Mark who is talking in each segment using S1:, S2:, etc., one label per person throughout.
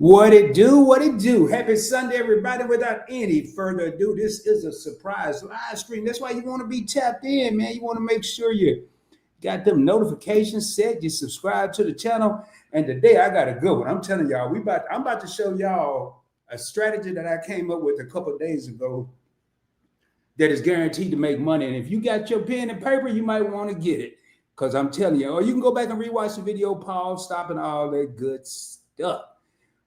S1: What it do? What it do? Happy Sunday, everybody. Without any further ado, this is a surprise live stream. That's why you want to be tapped in, man. You want to make sure you got them notifications set. You subscribe to the channel. And today I got a good one. I'm telling y'all, I'm about to show y'all a strategy that I came up with a couple of days ago that is guaranteed to make money. And if you got your pen and paper, you might want to get it. Because I'm telling you, or you can go back and rewatch the video, pause, stop, and all that good stuff.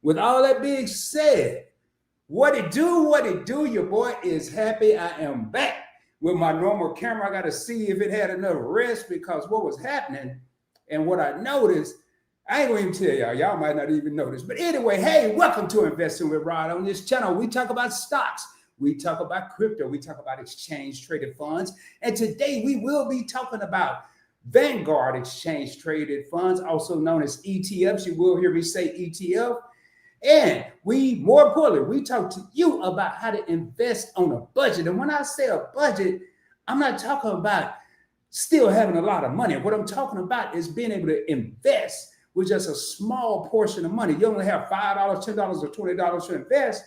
S1: With all that being said, what it do, your boy is happy. I am back with my normal camera. I got to see if it had enough rest because what was happening and what I noticed, I ain't going to even tell y'all. Y'all might not even notice. But anyway, hey, welcome to Investing with Rod. On this channel, we talk about stocks. We talk about crypto. We talk about exchange traded funds. And today we will be talking about Vanguard exchange traded funds, also known as ETFs. You will hear me say ETF. And more importantly, we talk to you about how to invest on a budget. And when I say a budget, I'm not talking about still having a lot of money. What I'm talking about is being able to invest with just a small portion of money. You only have $5, $10, or $20 to invest.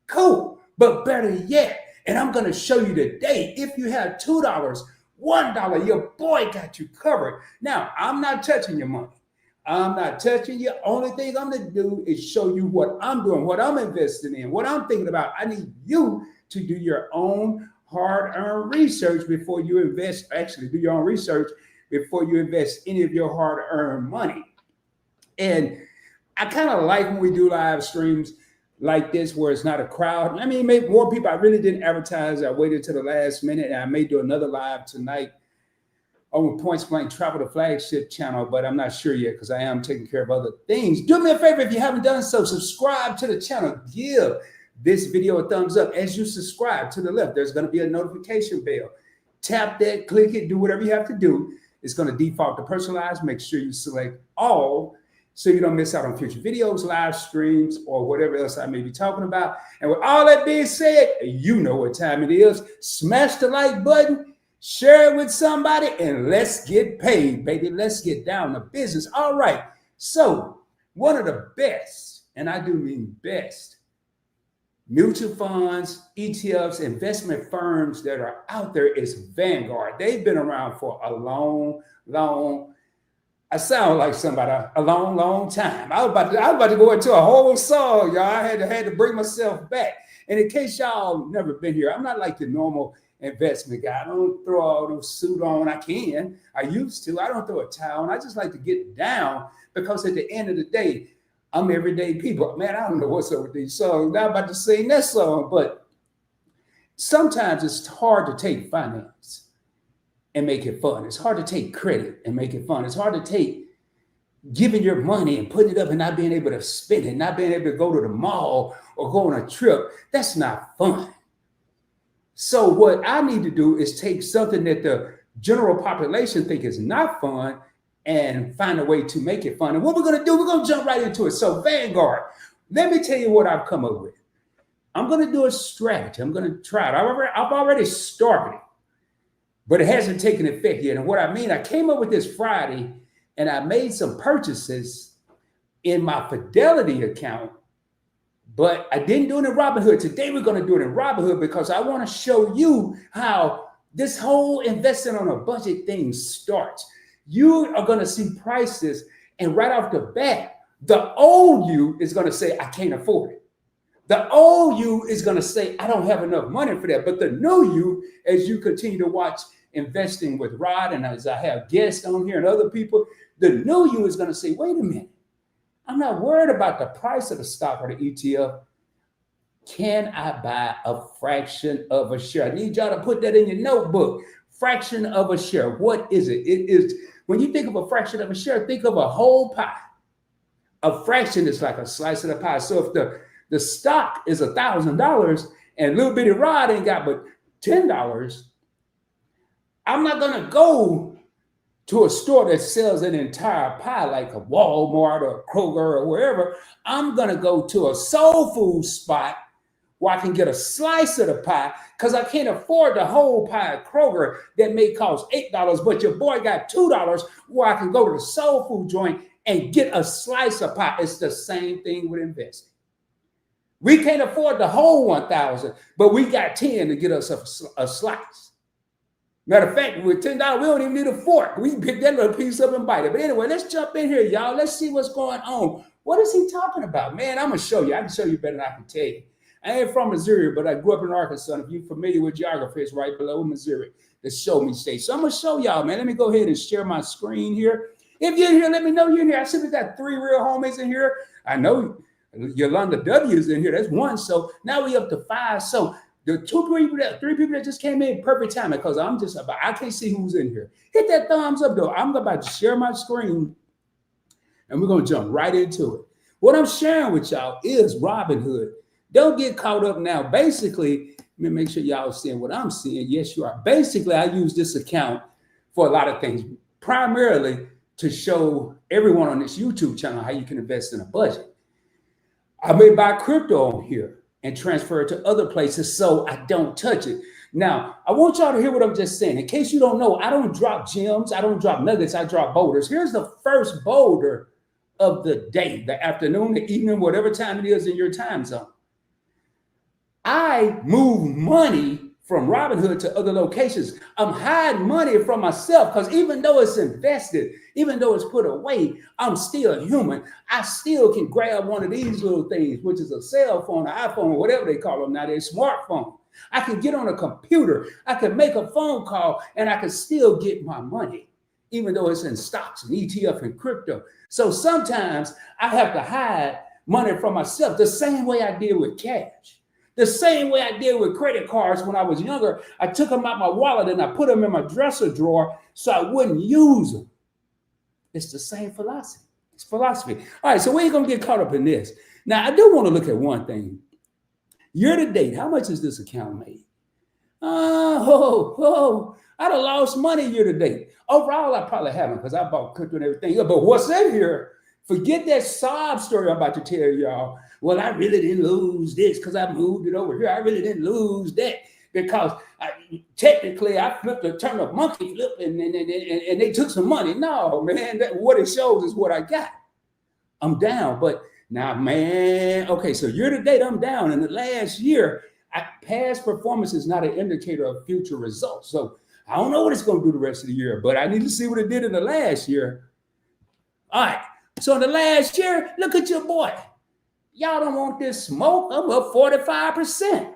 S1: Cool. But better yet, and I'm going to show you today, if you have $2, $1, your boy got you covered. Now, I'm not touching your money. I'm not touching you. Only thing I'm going to do is show you what I'm doing, what I'm investing in, what I'm thinking about. I need you to do your own hard-earned research before you invest. Actually, do your own research before you invest any of your hard-earned money. And I kind of like when we do live streams like this where it's not a crowd. I mean, maybe more people. I really didn't advertise. I waited to the last minute, and I may do another live tonight on Points Blank Travel, the flagship channel, but I'm not sure yet because I am taking care of other things. Do me a favor if you haven't done so, subscribe to the channel. Give this video a thumbs up. As you subscribe to the left, there's going to be a notification bell. Tap that, click it, do whatever you have to do. It's going to default to personalized. Make sure you select all so you don't miss out on future videos, live streams, or whatever else I may be talking about. And with all that being said, you know what time it is. Smash the like button. Share it with somebody and let's get paid, baby. Let's get down to business. All right. So one of the best, and I do mean best, mutual funds, ETFs, investment firms that are out there is Vanguard. They've been around for a long, I sound like somebody, a long time. I was about to go into a whole song, y'all. I had to bring myself back. And in case y'all never been here, I'm not like the normal investment guy. I don't throw all those suit on. I used to. I don't throw a towel on. I just like to get down because at the end of the day, I'm everyday people. Man, I don't know what's up with these songs. Not about to sing that song, but sometimes it's hard to take finance and make it fun. It's hard to take credit and make it fun. It's hard to take giving your money and putting it up and not being able to spend it, not being able to go to the mall or go on a trip. That's not fun. So what I need to do is take something that the general population think is not fun and find a way to make it fun. And what we're going to do, we're going to jump right into it. So Vanguard, let me tell you what I've come up with. I'm going to do a strategy. I'm going to try it. I've already started it, but it hasn't taken effect yet. And what I mean, I came up with this Friday and I made some purchases in my Fidelity account. But I didn't do it in Robinhood. Today we're going to do it in Robinhood because I want to show you how this whole investing on a budget thing starts. You are going to see prices, and right off the bat, the old you is going to say, I can't afford it. The old you is going to say, I don't have enough money for that. But the new you, as you continue to watch Investing with Rod, and as I have guests on here and other people, the new you is going to say, wait a minute. I'm not worried about the price of the stock or the ETF. Can I buy a fraction of a share? I need y'all to put that in your notebook. Fraction of a share. What is it? It is, when you think of a fraction of a share, think of a whole pie. A fraction is like a slice of the pie. So if the stock is $1,000 and little bitty Rod ain't got but $10, I'm not going to go to a store that sells an entire pie like a Walmart or a Kroger or wherever. I'm going to go to a soul food spot where I can get a slice of the pie because I can't afford the whole pie at Kroger that may cost $8, but your boy got $2 where I can go to the soul food joint and get a slice of pie. It's the same thing with investing. We can't afford the whole 1,000, but we got 10 to get us a slice. Matter of fact, with $10, we don't even need a fork. We can pick that little piece up and bite it. But anyway, let's jump in here, y'all. Let's see what's going on. What is he talking about? Man, I'm going to show you. I can show you better than I can tell you. I ain't from Missouri, but I grew up in Arkansas. If you're familiar with geography, it's right below Missouri, the show me state. So I'm going to show y'all, man. Let me go ahead and share my screen here. If you're in here, let me know you're in here. I see we got 3 real homies in here. I know Yolanda W is in here. That's 1. So now we up to 5. So the 3 people that just came in, perfect timing, because I can't see who's in here. Hit that thumbs up, though. I'm about to share my screen, and we're going to jump right into it. What I'm sharing with y'all is Robinhood. Don't get caught up now. Basically, let me make sure y'all seeing what I'm seeing. Yes, you are. Basically, I use this account for a lot of things, primarily to show everyone on this YouTube channel how you can invest in a budget. I may buy crypto on here and transfer it to other places so I don't touch it. Now, I want y'all to hear what I'm just saying. In case you don't know, I don't drop gems. I don't drop nuggets. I drop boulders. Here's the first boulder of the day, the afternoon, the evening, whatever time it is in your time zone. I move money from Robinhood to other locations. I'm hiding money from myself because even though it's invested, even though it's put away, I'm still human. I still can grab one of these little things, which is a cell phone, an iPhone, whatever they call them nowadays, smartphone. I can get on a computer. I can make a phone call and I can still get my money, even though it's in stocks and ETF and crypto. So sometimes I have to hide money from myself the same way I did with cash. The same way I did with credit cards when I was younger. I took them out my wallet and I put them in my dresser drawer so I wouldn't use them. It's the same philosophy. It's philosophy. All right, so we ain't going to get caught up in this. Now, I do want to look at one thing. Year to date, how much has this account made? I done lost money year to date. Overall, I probably haven't because I bought crypto and everything. But what's in here? Forget that sob story I'm about to tell y'all. Well, I really didn't lose this because I moved it over here. I really didn't lose that because technically I turned a monkey flip and they took some money. No, man, what it shows is what I got. I'm down, but now, man, okay, so year to date, I'm down. In the last year, past performance is not an indicator of future results. So I don't know what it's going to do the rest of the year, but I need to see what it did in the last year. All right, so in the last year, look at your boy. Y'all don't want this smoke. I'm up 45%.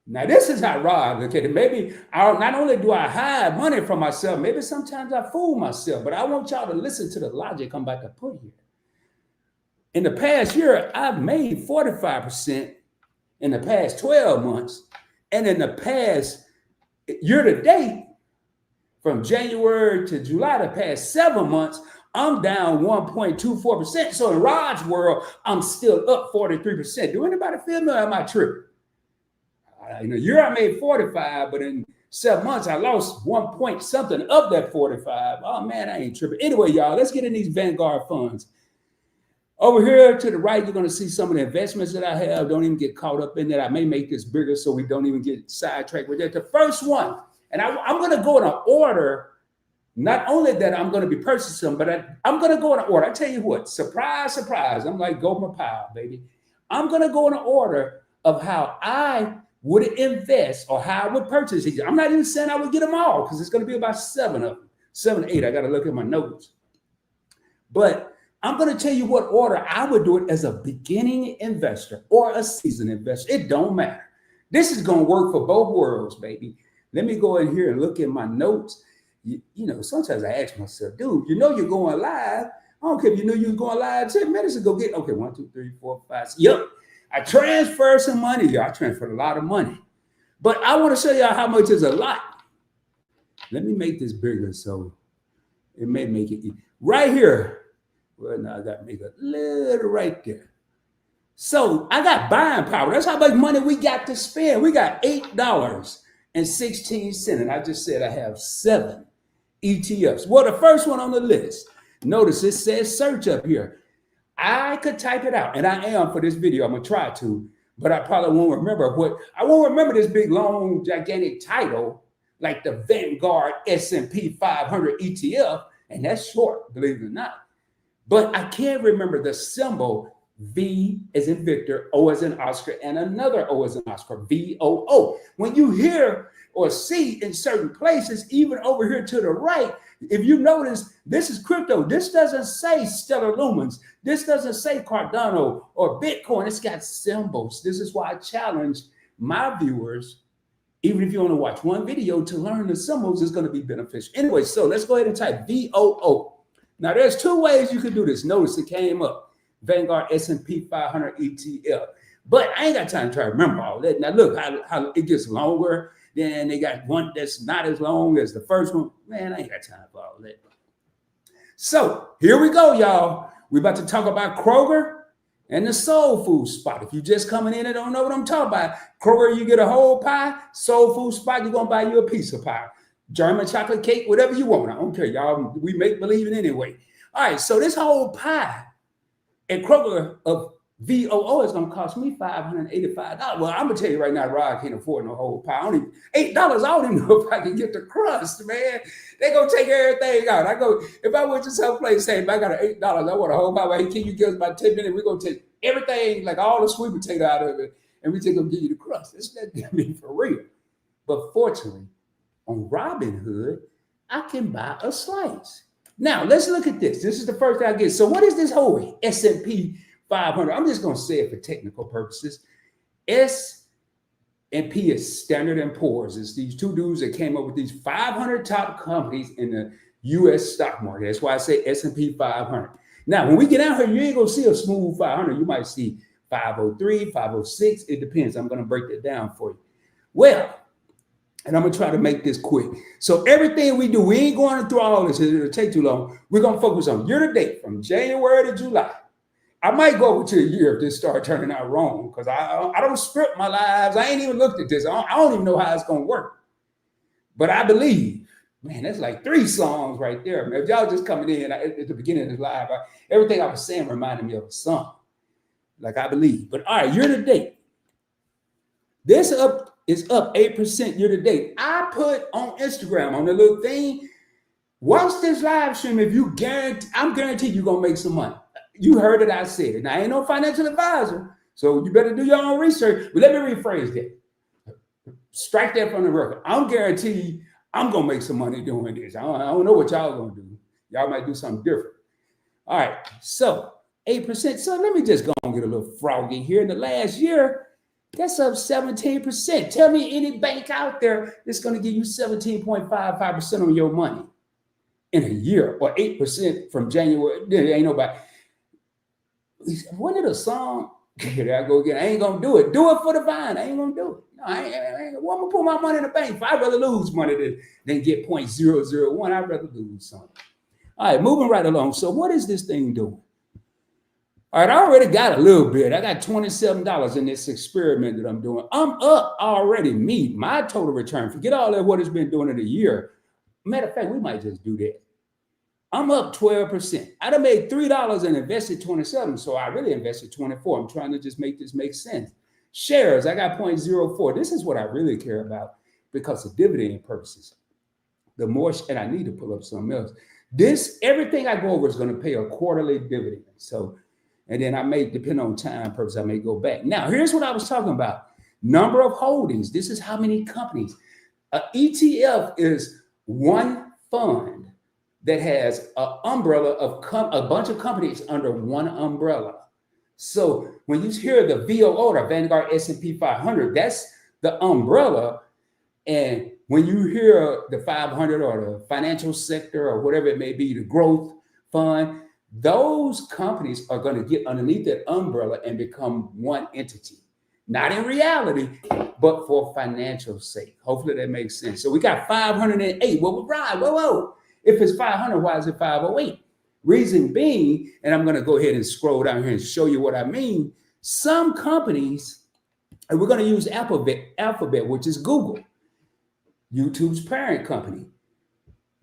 S1: Now, this is how Rob look at it. Maybe not only do I hide money from myself, maybe sometimes I fool myself, but I want y'all to listen to the logic I'm about to put here. In the past year, I've made 45% in the past 12 months. And in the past year to date, from January to July, the past 7 months, I'm down 1.24%. So in Rod's world, I'm still up 43%. Do anybody feel me or am I tripping? In a year, I made 45, but in 7 months, I lost 1 point something of that 45. Oh, man, I ain't tripping. Anyway, y'all, let's get in these Vanguard funds. Over here to the right, you're going to see some of the investments that I have. Don't even get caught up in that. I may make this bigger so we don't even get sidetracked with that. The first one, and I'm going to go in an order. Not only that I'm going to be purchasing them, but I'm going to go in an order. I tell you what, surprise, surprise. I'm like Gomer Pyle, baby. I'm going to go in an order of how I would invest or how I would purchase these. I'm not even saying I would get them all because it's going to be about 7 of them, 7 or 8. I got to look at my notes. But I'm going to tell you what order I would do it as a beginning investor or a seasoned investor. It don't matter. This is going to work for both worlds, baby. Let me go in here and look at my notes. You know, sometimes I ask myself, dude, you know you're going live. I don't care if you knew you were going live 10 minutes ago. Okay, 1, 2, 3, 4, 5, 6. Yep. I transferred some money here. I transferred a lot of money. But I want to show y'all how much is a lot. Let me make this bigger so it may make it easy. Right here. Well, now I got to make a little right there. So I got buying power. That's how much money we got to spend. We got $8.16. And I just said I have 7 ETFs. Well, the first one on the list, notice it says search up here. I could type it out, and I am for this video. I'm going to try to, but I probably won't remember I won't remember this big, long, gigantic title, like the Vanguard S&P 500 ETF, and that's short, believe it or not. But I can't remember the symbol V as in Victor, O as in Oscar, and another O as in Oscar, VOO. When you hear or see in certain places, even over here to the right, if you notice, this is crypto. This doesn't say Stellar Lumens. This doesn't say Cardano or Bitcoin. It's got symbols. This is why I challenge my viewers, even if you only watch one video, to learn the symbols is going to be beneficial. Anyway, so let's go ahead and type VOO. Now, there's two ways you can do this. Notice it came up, Vanguard S&P 500 ETF. But I ain't got time to try to remember all that. Now, look how it gets longer. Then they got one that's not as long as the first one. Man, I ain't got time for all that. So here we go, y'all. We're about to talk about Kroger and the soul food spot. If you're just coming in and don't know what I'm talking about, Kroger, you get a whole pie. Soul food spot, you're going to buy you a piece of pie. German chocolate cake, whatever you want. I don't care, y'all. We make believe it anyway. All right, so this whole pie at Kroger of VOO is going to cost me $585. Well, I'm going to tell you right now, Rod can't afford no whole pie. $8, I don't even know if I can get the crust, man. They're going to take everything out. If I went to some place saying, I got an $8, I want a whole pie. Hey, can you give us about 10 minutes? We're going to take everything, like all the sweet potato out of it, and we're just going to give you the crust. It's not me for real. But fortunately, on Robinhood, I can buy a slice. Now, let's look at this. This is the first thing I get. So what is this whole S&P 500? I'm just going to say it for technical purposes. S&P is Standard & Poor's. It's these two dudes that came up with these 500 top companies in the U.S. stock market. That's why I say S&P 500. Now, when we get out here, you ain't going to see a smooth 500. You might see 503, 506. It depends. I'm going to break that down for you. Well, and I'm going to try to make this quick. So everything we do, we ain't going through all this. It'll take too long. We're going to focus on year to date from January to July. I might go over to a year if this starts turning out wrong, because I don't script my lives. I ain't even looked at this. I don't even know how it's going to work. But I believe, man, that's like 3 songs right there. Man, if y'all just coming in at the beginning of this live, everything I was saying reminded me of a song. Like I believe. But all right, year to date. This is up 8% year to date. I put on Instagram on the little thing, watch this live stream if you guarantee, I'm guaranteed you're going to make some money. You heard it, I said it. Now, I ain't no financial advisor, so you better do your own research. But let me rephrase that. Strike that from the record. I'm guaranteed I'm going to make some money doing this. I don't know what y'all going to do. Y'all might do something different. All right, so 8%. So let me just go and get a little froggy here. In the last year, that's up 17%. Tell me any bank out there that's going to give you 17.55% on your money in a year, or 8% from January. There ain't nobody. Wasn't it a song? There I go again. I ain't going to do it. Do it for the vine. I ain't going to do it. No, I ain't going to put my money in the bank. I'd rather lose money than get 0.001. I'd rather lose something. All right, moving right along. So what is this thing doing? All right, I already got a little bit. I got $27 in this experiment that I'm doing. I'm up already. My total return. Forget all that what it's been doing in a year. Matter of fact, we might just do that. I'm up 12%. I done made $3 and invested 27, so I really invested 24. I'm trying to just make this make sense. Shares, I got 0.04. This is what I really care about because of dividend purposes. The more, and I need to pull up something else. Everything I go over is going to pay a quarterly dividend. So, and then I may, depending on time purpose, I may go back. Now, here's what I was talking about. Number of holdings. This is how many companies. An ETF is one fund that has an umbrella of a bunch of companies under one umbrella. So when you hear the VOO, the Vanguard S&P 500, that's the umbrella. And when you hear the 500 or the financial sector or whatever it may be, the growth fund, those companies are going to get underneath that umbrella and become one entity. Not in reality, but for financial sake. Hopefully that makes sense. So we got 508. Well, right, whoa. If it's 500, why is it 508? Reason being, and I'm going to go ahead and scroll down here and show you what I mean. Some companies, and we're going to use Alphabet, which is Google, YouTube's parent company.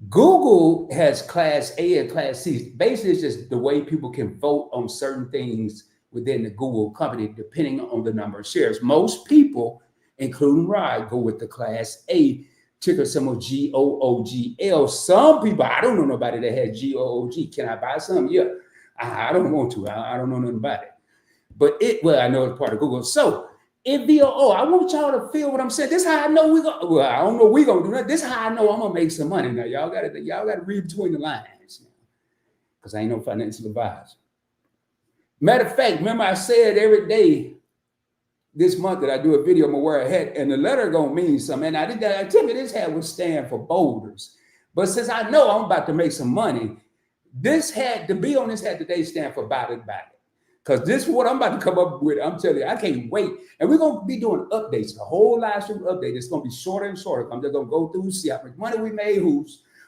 S1: Google has Class A and Class C. Basically, it's just the way people can vote on certain things within the Google company, depending on the number of shares. Most people, including Rod, go with the Class A ticker symbol GOOGL. Some people, I don't know nobody that has GOOG. Can I buy some? Yeah. I don't want to. I don't know nothing about it. But I know it's part of Google. So in VOO, I want y'all to feel what I'm saying. This is how I know we're going. Well, I don't know we're gonna do that. This is how I know I'm gonna make some money. Now y'all gotta read between the lines, because I ain't no financial advisor. Matter of fact, remember I said every day this month that I do a video, I'm gonna wear a hat, and the letter gonna mean something. And I tell you, this hat would stand for boulders. But since I know I'm about to make some money, this hat, to be on this hat today, stand for about it. Because this is what I'm about to come up with. I'm telling you, I can't wait. And we're going to be doing updates, a whole live stream update. It's going to be shorter and shorter. I'm just going to go through, see how much money we made,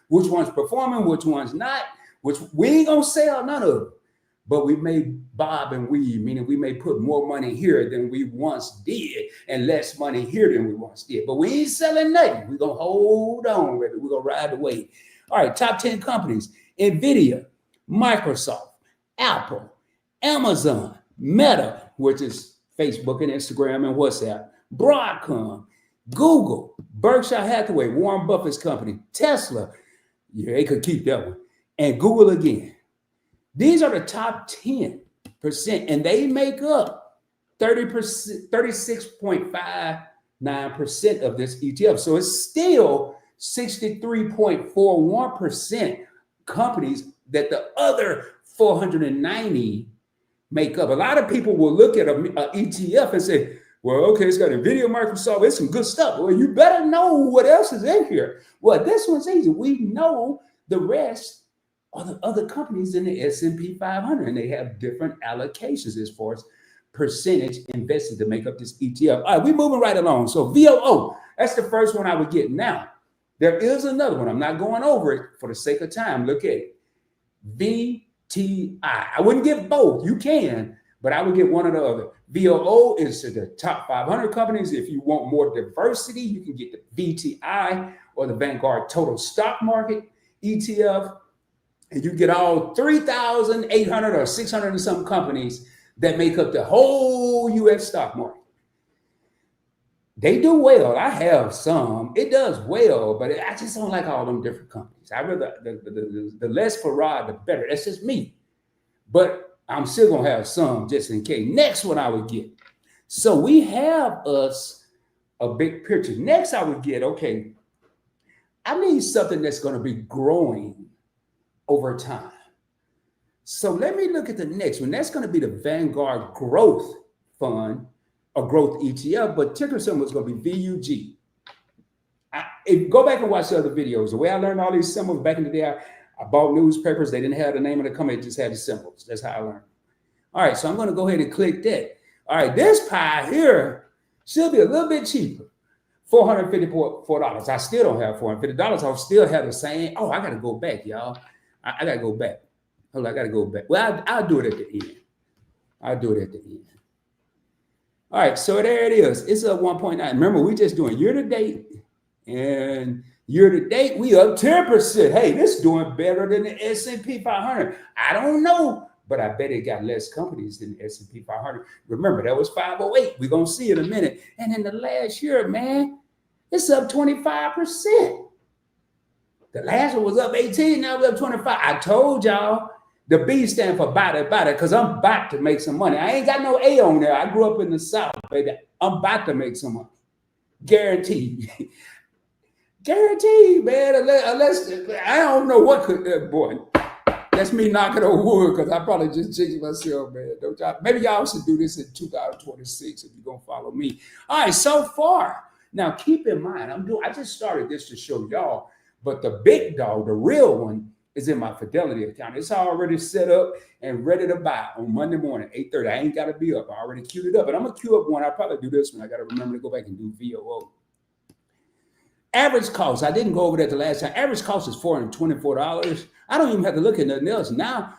S1: which one's performing, which one's not, which we ain't going to sell none of them. But we may bob and weave, meaning we may put more money here than we once did and less money here than we once did. But we ain't selling nothing. We're going to hold on, baby. We're going to ride the wave. All right, top 10 companies: NVIDIA, Microsoft, Apple, Amazon, Meta, which is Facebook and Instagram and WhatsApp, Broadcom, Google, Berkshire Hathaway, Warren Buffett's company, Tesla. Yeah, they could keep that one. And Google again. These are the top 10%, and they make up 30%, 36.59% of this ETF. So it's still 63.41% companies that the other 490 make up. A lot of people will look at an ETF and say, well, okay, it's got NVIDIA, Microsoft, it's some good stuff. Well, you better know what else is in here. Well, this one's easy. We know the rest are the other companies in the S&P 500, and they have different allocations as far as percentage invested to make up this ETF. All right, we're moving right along. So VOO, that's the first one I would get. Now, there is another one. I'm not going over it for the sake of time. Look at it. VTI. I wouldn't get both. You can, but I would get one or the other. VOO is the top 500 companies. If you want more diversity, you can get the VTI or the Vanguard Total Stock Market ETF. And you get all 3,800 or 600 and some companies that make up the whole U.S. stock market. They do well. I have some. It does well, but I just don't like all them different companies. I rather the less Farad, the better. That's just me. But I'm still gonna have some just in case. Next one I would get. So we have us a big picture. Next I would get, okay, I need something that's gonna be growing over time. So let me look at the next one. That's going to be the Vanguard Growth Fund or Growth ETF, but ticker symbol is going to be VUG. Go back and watch the other videos. The way I learned all these symbols back in the day, I bought newspapers. They didn't have the name of the company. It just had the symbols. That's how I learned. All right, so I'm going to go ahead and click that. All right, this pie here should be a little bit cheaper. $454. I still don't have $450. I'll still have the same. Oh, I got to go back, y'all. I got to go back. Hold on, I got to go back. Well, I'll do it at the end. I'll do it at the end. All right, so there it is. It's up 1.9. Remember, we're just doing year to date. And year to date, we up 10%. Hey, this is doing better than the S&P 500. I don't know, but I bet it got less companies than the S&P 500. Remember, that was 508. We're going to see in a minute. And in the last year, man, it's up 25%. The last one was up 18, now we're up 25. I told y'all the B stand for about it, because I'm about to make some money. I ain't got no A on there. I grew up in the South, baby. I'm about to make some money. Guaranteed. Guaranteed, man. Unless I don't know what could, boy. That's me knocking on wood, because I probably just jinxed myself, man. Don't y'all, maybe y'all should do this in 2026 if you're going to follow me. All right, so far. Now, keep in mind, I just started this to show y'all. But the big dog, the real one, is in my Fidelity account. It's already set up and ready to buy on Monday morning, 8:30. I ain't got to be up. I already queued it up. And I'm going to queue up one. I'll probably do this one. I got to remember to go back and do VOO. Average cost. I didn't go over that the last time. Average cost is $424. I don't even have to look at nothing else. Now,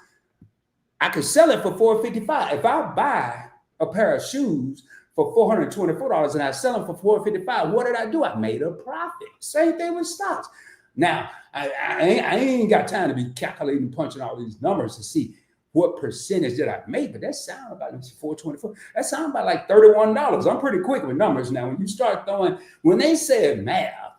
S1: I could sell it for $455. If I buy a pair of shoes for $424 and I sell them for $455, what did I do? I made a profit. Same thing with stocks. Now, I ain't got time to be calculating, punching all these numbers to see what percentage did I make, but that sounds about $424. That sounds about like $31. I'm pretty quick with numbers now. When you start throwing, when they said math,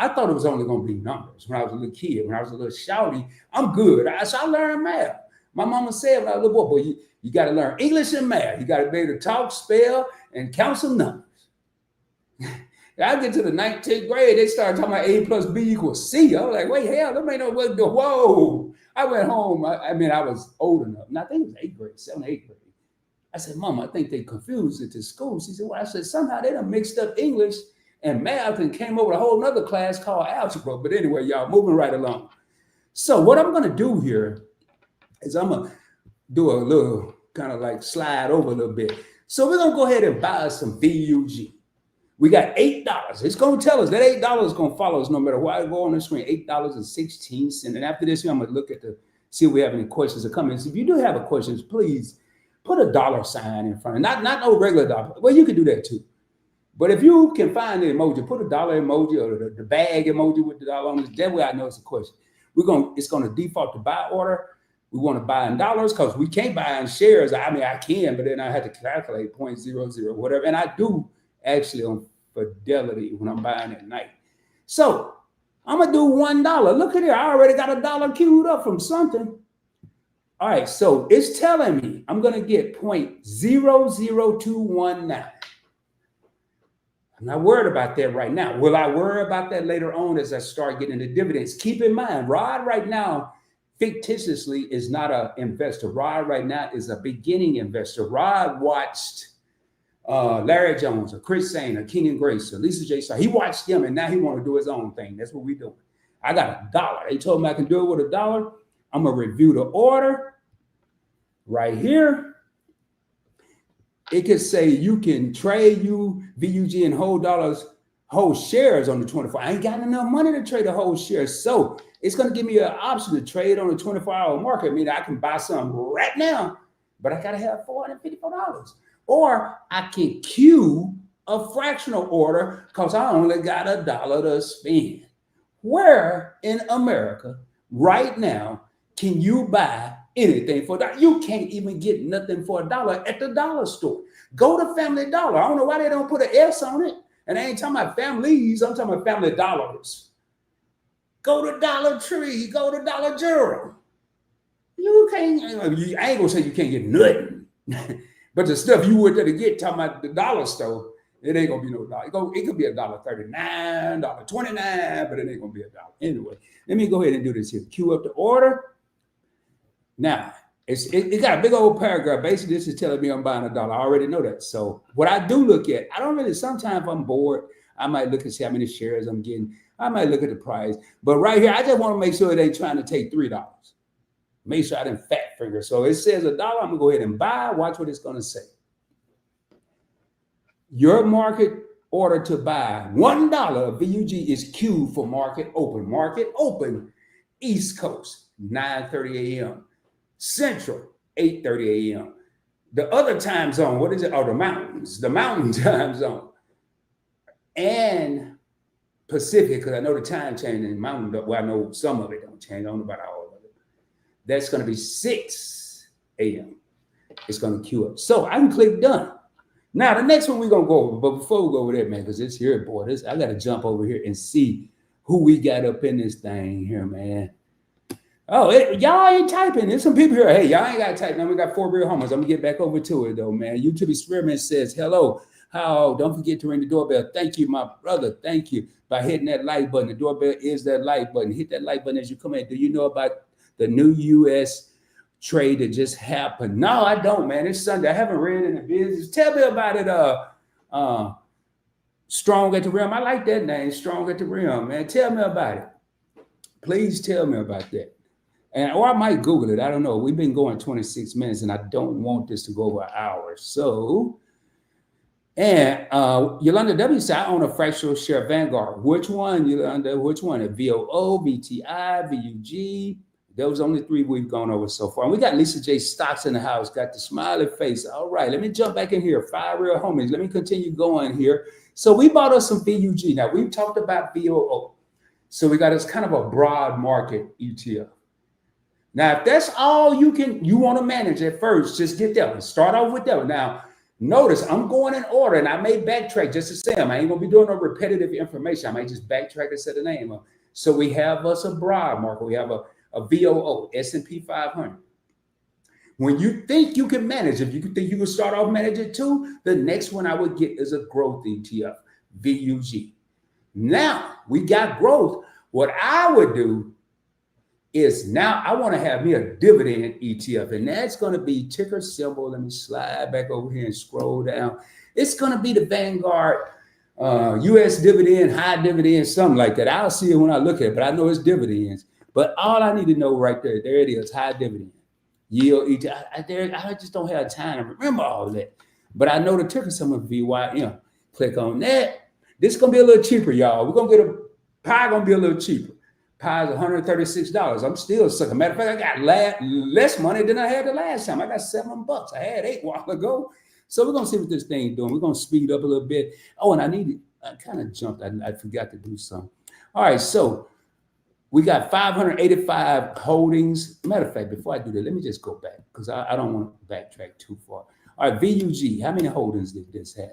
S1: I thought it was only going to be numbers when I was a little kid. When I was a little shouty, I'm good. So I learned math. My mama said when I was a little boy, you got to learn English and math. You got to be able to talk, spell, and count some numbers. I get to the 19th grade, they started talking about A plus B equals C. I was like, wait, hell, that ain't no way to go. Whoa. I went home. I was old enough. And I think it was 8th grade, 7th, 8th grade. I said, Mama, I think they confused it to school. She said, well, I said, somehow they done mixed up English and math and came over a whole nother class called algebra. But anyway, y'all, moving right along. So what I'm going to do here is I'm going to do a little kind of like slide over a little bit. So we're going to go ahead and buy us some VUG. We got $8. It's going to tell us that $8 is going to follow us no matter what I go on the screen. $8.16. And after this, I'm going to look at see if we have any questions or comments. If you do have a questions, please put a dollar sign in front of it. Not no regular dollar. Well, you can do that too. But if you can find the emoji, put a dollar emoji or the bag emoji with the dollar on it. That way I know it's a question. It's going to default to buy order. We want to buy in dollars because we can't buy in shares. I mean, I can, but then I had to calculate 0.00, whatever. And I do actually on Fidelity when I'm buying at night. So I'm going to do $1. Look at here. I already got a dollar queued up from something. All right. So it's telling me I'm going to get 0.00219. I'm not worried about that right now. Will I worry about that later on as I start getting the dividends? Keep in mind, Rod right now, fictitiously, is not an investor. Rod right now is a beginning investor. Rod watched Larry Jones or Chris Sane or King and Grace or Lisa J. Starr. He watched them and now he want to do his own thing. That's what we doing. I got $1. They told me I can do it with $1. I'm going to review the order right here. It could say you can trade VUG and hold shares on the 24. I ain't got enough money to trade a whole share. So it's going to give me an option to trade on the 24-hour market. I mean, I can buy some right now, but I got to have $454. Or I can queue a fractional order because I only got $1 to spend. Where in America right now can you buy anything for $1? You can't even get nothing for $1 at the dollar store. Go to Family Dollar. I don't know why they don't put an S on it. And I ain't talking about families. I'm talking about Family Dollars. Go to Dollar Tree. Go to Dollar General. You can't. I ain't gonna say you can't get nothing. But the stuff you would get, talking about the dollar store, it ain't gonna be no dollar. It could be $1.39, $1.29, but it ain't gonna be $1. Anyway, let me go ahead and do this here. Queue up the order. Now, it got a big old paragraph. Basically, this is telling me I'm buying $1. I already know that. So what I do look at, sometimes if I'm bored, I might look and see how many shares I'm getting. I might look at the price. But right here, I just want to make sure it ain't trying to take $3. Make sure I didn't fat finger. So it says $1. I'm going to go ahead and buy. Watch what it's going to say. Your market order to buy $1 VUG is queued for market open. Market open, East Coast, 9:30 a.m. Central, 8:30 a.m. The other time zone, what is it? Oh, the mountains. The mountain time zone. And Pacific, because I know the time change in mountain. Well, I know some of it don't change. I don't know about all of it. That's going to be 6 a.m. It's going to queue up. So I can click done. Now, the next one we're going to go over. But before we go over there, man, because it's here, boy, I got to jump over here and see who we got up in this thing here, man. Oh, y'all ain't typing. There's some people here. Hey, y'all ain't got to type. Now we got 4 real homers. I'm going to get back over to it, though, man. YouTube Experiment says, hello. How? Don't forget to ring the doorbell. Thank you, my brother. Thank you. By hitting that like button. The doorbell is that like button. Hit that like button as you come in. Do you know about the new U.S. trade that just happened? No, I don't, man. It's Sunday. I haven't read in the business. Tell me about it. Strong at the Rim. I like that name, Strong at the Rim, man. Tell me about it. Please tell me about that. Or I might Google it. I don't know. We've been going 26 minutes, and I don't want this to go over an hour. So, and Yolanda W. said, I own a fractional share of Vanguard. Which one, Yolanda? Which one? VOO, VTI, VUG. Those only 3 we've gone over so far. And we got Lisa J. Stocks in the house. Got the smiley face. All right, let me jump back in here. 5 real homies. Let me continue going here. So we bought us some VUG. Now, we've talked about VOO. So we got us kind of a broad market ETF. Now, if that's all you want to manage at first, just get that one. Start off with that one. Now, Notice I'm going in order, and I may backtrack just the same. I ain't gonna be doing no repetitive information. I might just backtrack and set the name up. So we have us a broad market. We have a VOO, S&P 500. When you think you can manage, if you think you can start off managing too, the next one I would get is a growth ETF, VUG. Now we got growth. What I would do is now I want to have me a dividend ETF, and that's going to be ticker symbol. Let me slide back over here and scroll down. It's going to be the Vanguard US dividend, high dividend, something like that. I'll see it when I look at it, but I know it's dividends. But all I need to know right there it is, high dividend, yield ETF. I just don't have time to remember all of that. But I know the ticker symbol VYM. Click on that. This is going to be a little cheaper, y'all. We're going to get a pie, going to be a little cheaper. Pie is $136. I'm still sucking. Matter of fact, I got less money than I had the last time. I got $7. I had $8 a while ago. So we're going to see what this thing is doing. We're going to speed up a little bit. Oh, and I kind of jumped. I forgot to do something. All right, so we got 585 holdings. Matter of fact, before I do that, let me just go back because I don't want to backtrack too far. All right, VUG, how many holdings did this have?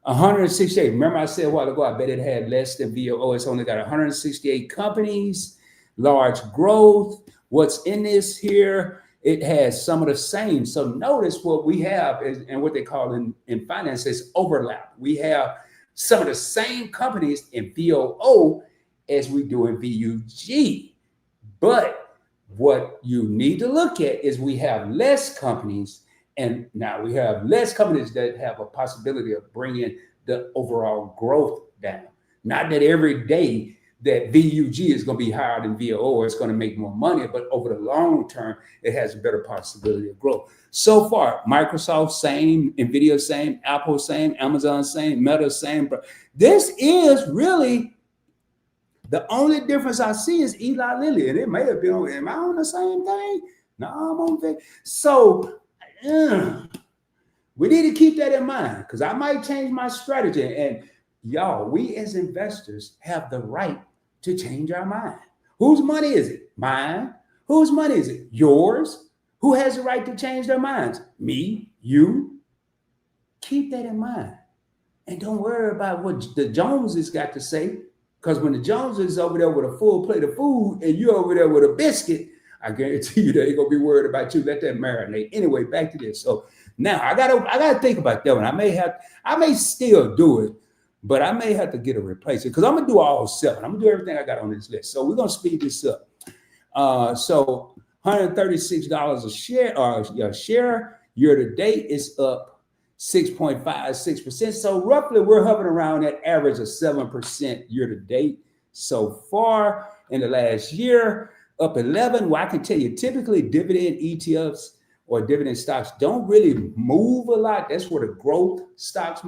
S1: 168. Remember I said a while ago, I bet it had less than VOO. It's only got 168 companies, large growth. What's in this here? It has some of the same. So notice what we have is, and what they call in finance is overlap. We have some of the same companies in VOO as we do in VUG. But what you need to look at is we have less companies. And now we have less companies that have a possibility of bringing the overall growth down. Not that every day that VUG is going to be higher than VOO or it's going to make more money, but over the long term, it has a better possibility of growth. So far, Microsoft same, Nvidia same, Apple same, Amazon same, Meta same. But this is really the only difference I see is Eli Lilly. And it may have been, am I on the same thing? No, I'm on that. So we need to keep that in mind because I might change my strategy. And y'all, we as investors have the right to change our mind. Whose money is it? Mine. Whose money is it? Yours. Who has the right to change their minds? Me, you. Keep that in mind. And don't worry about what the Joneses got to say, because when the Joneses is over there with a full plate of food and you're over there with a biscuit, I guarantee you they ain't gonna be worried about you. Let that marinate. Anyway, back to this. So now I gotta think about that one. I may still do it, but I may have to get a replacement because I'm gonna do all 7. I'm gonna do everything I got on this list. So we're gonna speed this up. So $136 a share, or a share year to date is up 6.56%. So roughly we're hovering around that average of 7% year to date so far in the last year. Up 11. Well, I can tell you, typically dividend ETFs or dividend stocks don't really move a lot. That's where the growth stocks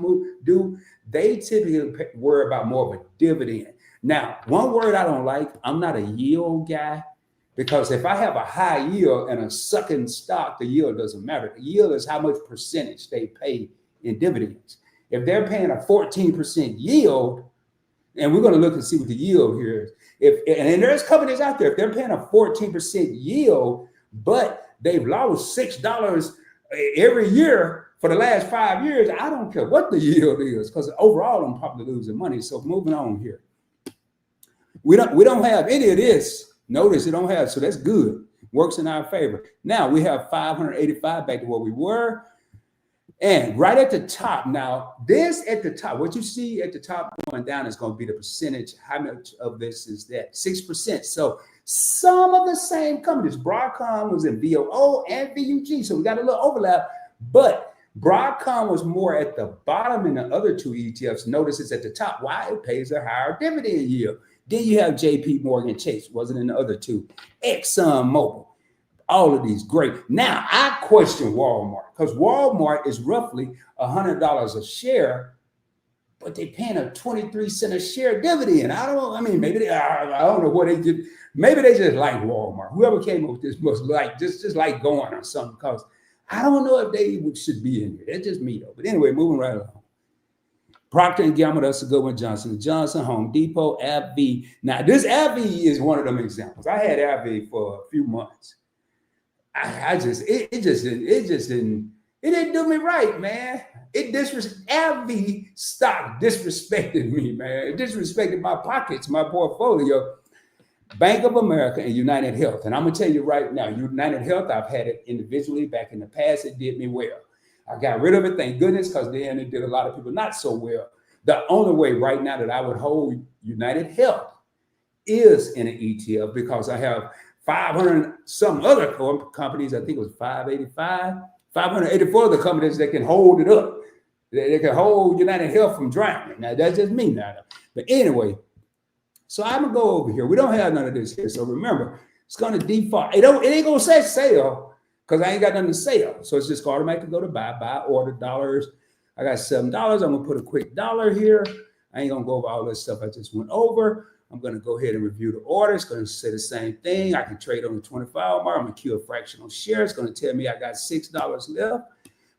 S1: do. They typically worry about more of a dividend. Now, one word I don't like, I'm not a yield guy, because if I have a high yield and a sucking stock, the yield doesn't matter. The yield is how much percentage they pay in dividends. If they're paying a 14% yield, and we're going to look and see what the yield here is. And there's companies out there, if they're paying a 14% yield, but they've lost $6 every year for the last 5 years, I don't care what the yield is, because overall I'm probably losing money. So moving on here. We don't have any of this. Notice it don't have, so that's good. Works in our favor. Now we have 585 back to where we were. And right at the top, now this at the top, what you see at the top going down is going to be the percentage. How much of this is that? 6%. So some of the same companies, Broadcom was in VOO and VUG. So we got a little overlap, but Broadcom was more at the bottom in the other 2 ETFs. Notice it's at the top. Why? It pays a higher dividend yield. Then you have JP Morgan Chase, wasn't in the other 2. ExxonMobil. All of these great. Now I question Walmart, because Walmart is roughly $100 a share, but they're paying a 23-cent a share dividend. Maybe I don't know what they did. Maybe they just like Walmart. Whoever came up with this must like just like going or something, because I don't know if they should be in here. That's just me though. But anyway, moving right along. Procter & Gamble, that's a good one. Johnson & Johnson, Home Depot, AbbVie. Now this AbbVie is one of them examples. I had AbbVie for a few months. It just didn't It didn't do me right, man. Every stock disrespected me, man. It disrespected my pockets, my portfolio. Bank of America and United Health. And I'm going to tell you right now, United Health, I've had it individually back in the past. It did me well. I got rid of it, thank goodness, because then it did a lot of people not so well. The only way right now that I would hold United Health is in an ETF, because I have 500 some other companies. I think it was 584 other companies that can hold it up. They can hold United Health from drowning. Now, that's just me now. But anyway, so I'm gonna go over here. We don't have none of this here. So remember, it's gonna default. It ain't gonna say sell, because I ain't got nothing to sell. So it's just automatically go to buy, order dollars. I got $7. I'm gonna put a quick dollar here. I ain't gonna go over all this stuff I just went over. I'm gonna go ahead and review the order. It's gonna say the same thing. I can trade on the 25 mark. I'm gonna queue a fractional share. It's gonna tell me I got $6 left.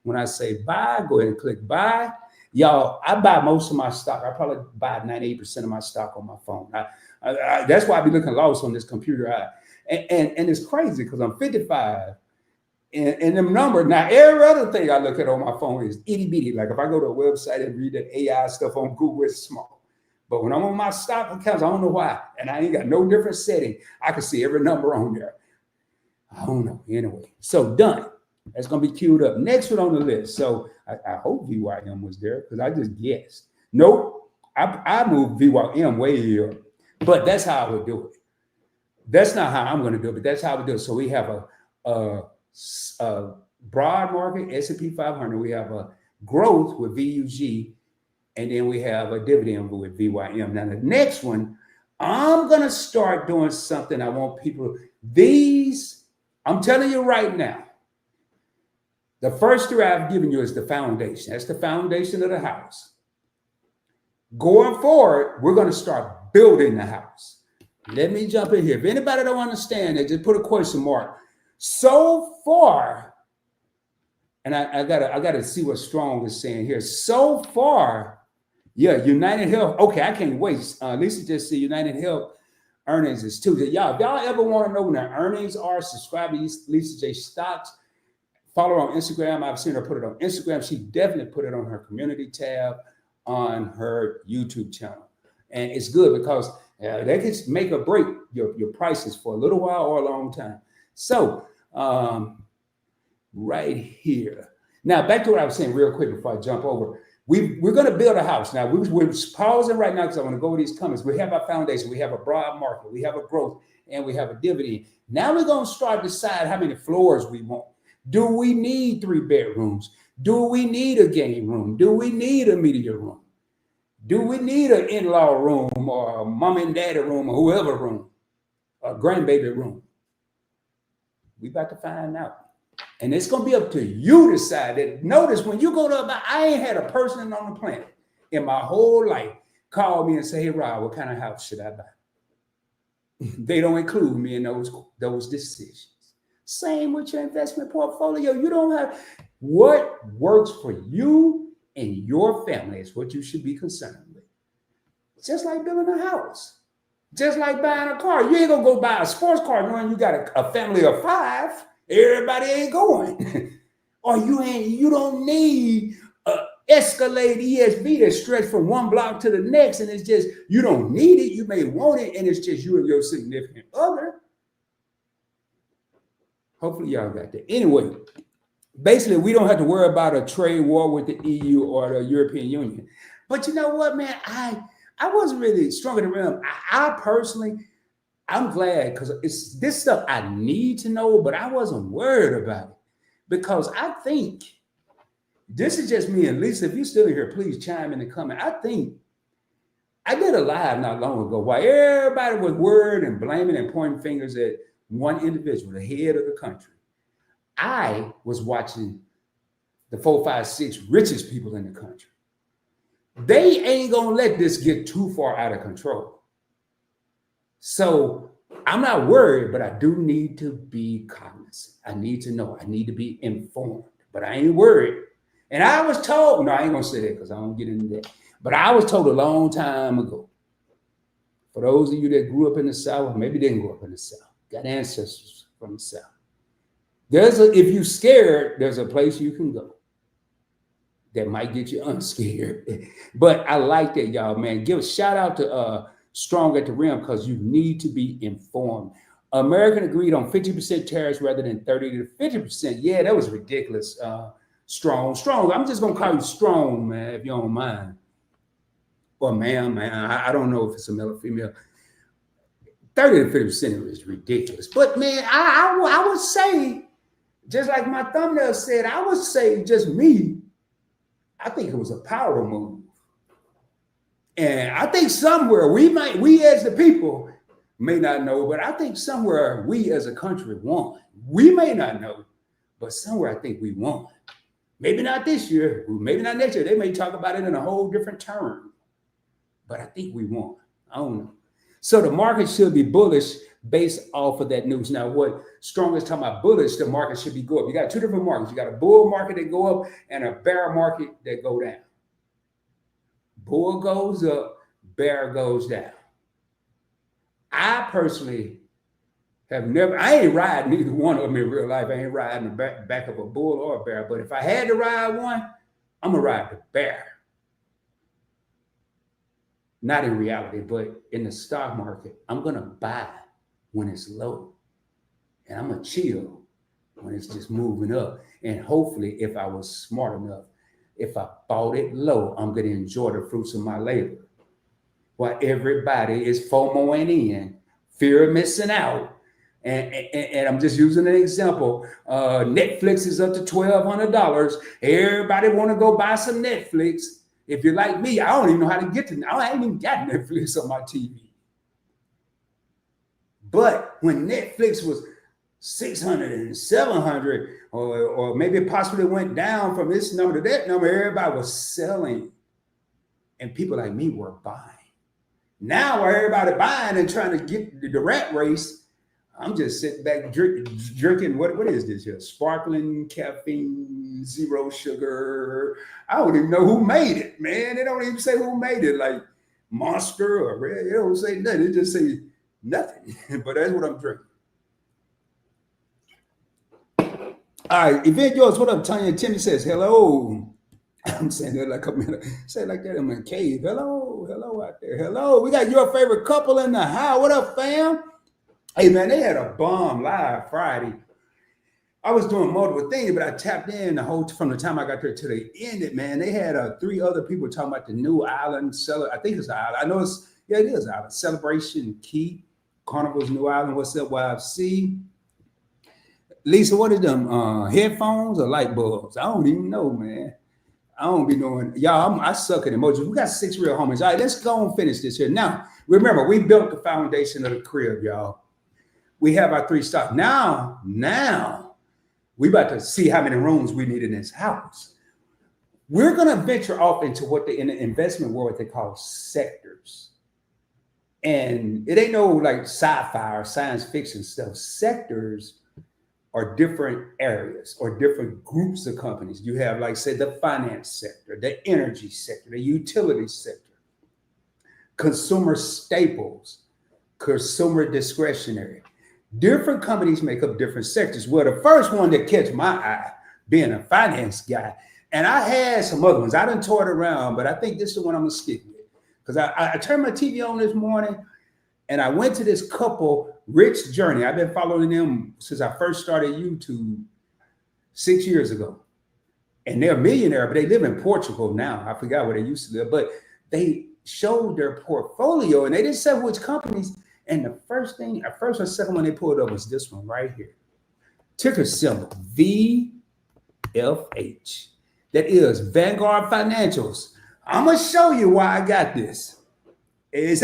S1: When I say buy, go ahead and click buy. Y'all, I buy most of my stock. I probably buy 98% of my stock on my phone. That's why I be looking lost on this computer. And it's crazy, because I'm 55. And them numbers, now every other thing I look at on my phone is itty bitty. Like if I go to a website and read that AI stuff on Google, it's small. But when I'm on my stock accounts, I don't know why. And I ain't got no different setting. I can see every number on there. I don't know. Anyway, so done. That's going to be queued up. Next one on the list. So I hope VYM was there, because I just guessed. Nope. I moved VYM way up. But that's how I would do it. That's not how I'm going to do it, but that's how we do it. So we have a broad market, S&P 500. We have a growth with VUG. And then we have a dividend with VYM. Now, the next one, I'm going to start doing something. I want people, I'm telling you right now, the first three I've given you is the foundation. That's the foundation of the house. Going forward, we're going to start building the house. Let me jump in here. If anybody don't understand it, just put a question mark. So far, and I gotta see what Strong is saying here. So far, yeah, United Health. Okay, I can't wait. Lisa just said United Health earnings is Tuesday. Y'all, if y'all ever want to know when their earnings are, subscribe to Lisa J Stocks. Follow her on Instagram. I've seen her put it on Instagram. She definitely put it on her community tab on her YouTube channel. And it's good, because they can make or break your prices for a little while or a long time. So right here. Now, back to what I was saying real quick before I jump over. We're going to build a house. Now, we're pausing right now because I want to go over these comments. We have our foundation. We have a broad market. We have a growth. And we have a dividend. Now we're going to start to decide how many floors we want. Do we need 3 bedrooms? Do we need a game room? Do we need a media room? Do we need an in-law room or a mom and daddy room or whoever room, a grandbaby room? We about to find out. And it's going to be up to you to decide that. Notice when you go to, I ain't had a person on the planet in my whole life call me and say, hey, Rob, what kind of house should I buy? They don't include me in those decisions. Same with your investment portfolio. You don't have what works for you and your family is what you should be concerned with. Just like building a house, just like buying a car. You ain't gonna go buy a sports car knowing you got a family of 5. Everybody ain't going. Or you don't need a Escalade ESV that stretch from one block to the next, and it's just you don't need it. You may want it, and it's just you and your significant other. Hopefully y'all got that. Anyway, basically, we don't have to worry about a trade war with the EU or the European Union. But you know what, man? I wasn't really strong in the realm. I personally, I'm glad, because it's this stuff I need to know, but I wasn't worried about it. Because I think, this is just me and Lisa. If you're still here, please chime in the comment. I think I did a live not long ago while everybody was worried and blaming and pointing fingers at one individual, the head of the country. I was watching the 4, 5, 6 richest people in the country. They ain't gonna let this get too far out of control. So I'm not worried, but I do need to be cognizant. I need to know. I need to be informed, but I ain't worried. And I was told, no, I ain't gonna say that because I don't get into that. But I was told a long time ago, for those of you that grew up in the South, maybe didn't grow up in the South, got ancestors from the South. If you're scared, there's a place you can go that might get you unscared. But I like that, y'all, man. Give a shout out to Strong at the Rim, because you need to be informed. American agreed on 50% tariffs rather than 30 to 50%. Yeah, that was ridiculous. Strong. I'm just gonna call you Strong, man, if you don't mind. Or ma'am, man. I don't know if it's a male or female. 30 to 50% is ridiculous. But man, I would say, just like my thumbnail said, I would say just me. I think it was a power move. And I think somewhere we as the people may not know, but I think somewhere we as a country won. We may not know, but somewhere I think we won. Maybe not this year, maybe not next year. They may talk about it in a whole different term, but I think we won. I don't know. So the market should be bullish based off of that news. Now, what Strong is talking about bullish, the market should be go up. You got two different markets. You got a bull market that go up and a bear market that go down. Bull goes up, bear goes down. I personally have never, I ain't ride neither one of them in real life. I ain't riding the back of a bull or a bear. But if I had to ride one, I'm going to ride the bear. Not in reality, but in the stock market, I'm going to buy when it's low. And I'm going to chill when it's just moving up. And hopefully, if I was smart enough, if I bought it low, I'm going to enjoy the fruits of my labor. While everybody is FOMOing in, fear of missing out. And I'm just using an example. Netflix is up to $1,200. Everybody want to go buy some Netflix. If you're like me, I don't even know how to get to it. I ain't even got Netflix on my TV. But when Netflix was 600 and 700, or maybe it possibly went down from this number to that number, everybody was selling. And people like me were buying. Now where everybody buying and trying to get the rat race, I'm just sitting back drinking, what is this here? Sparkling caffeine, zero sugar. I don't even know who made it, man. They don't even say who made it, like Monster or Red. They don't say nothing. They just say nothing. But that's what I'm drinking. All right, Event Yours, what up, Tanya? Timmy says, hello. I'm saying that like say it like that in my cave. Hello out there. Hello. We got your favorite couple in the house. What up, fam? Hey, man, they had a bomb live Friday. I was doing multiple things, but I tapped in from the time I got there till they ended, man. They had 3 other people talking about the new island seller. I think it's an island. I know it is an island. Celebration Key, Carnival's new island. What's up, YFC? Lisa, what is them? Headphones or light bulbs? I don't even know, man. I don't be knowing. Y'all, I suck at emojis. We got 6 real homies. All right, let's go and finish this here. Now, remember, we built the foundation of the crib, y'all. We have our 3 stocks. Now, we about to see how many rooms we need in this house. We're going to venture off into what in the investment world they call sectors. And it ain't no like sci-fi or science fiction stuff. Sectors are different areas or different groups of companies. You have, like, say, the finance sector, the energy sector, the utility sector, consumer staples, consumer discretionary. Different companies make up different sectors. Well, the first one that catch my eye, being a finance guy, and I had some other ones. I done toured around, but I think this is the one I'm gonna stick with. Because I turned my TV on this morning and I went to this couple, Rich Journey. I've been following them since I first started YouTube 6 years ago. And they're a millionaire, but they live in Portugal now. I forgot where they used to live, but they showed their portfolio and they didn't say which companies. And the first or second one they pulled up was this one right here. Ticker symbol VFH. That is Vanguard Financials. I'm going to show you why I got this. It's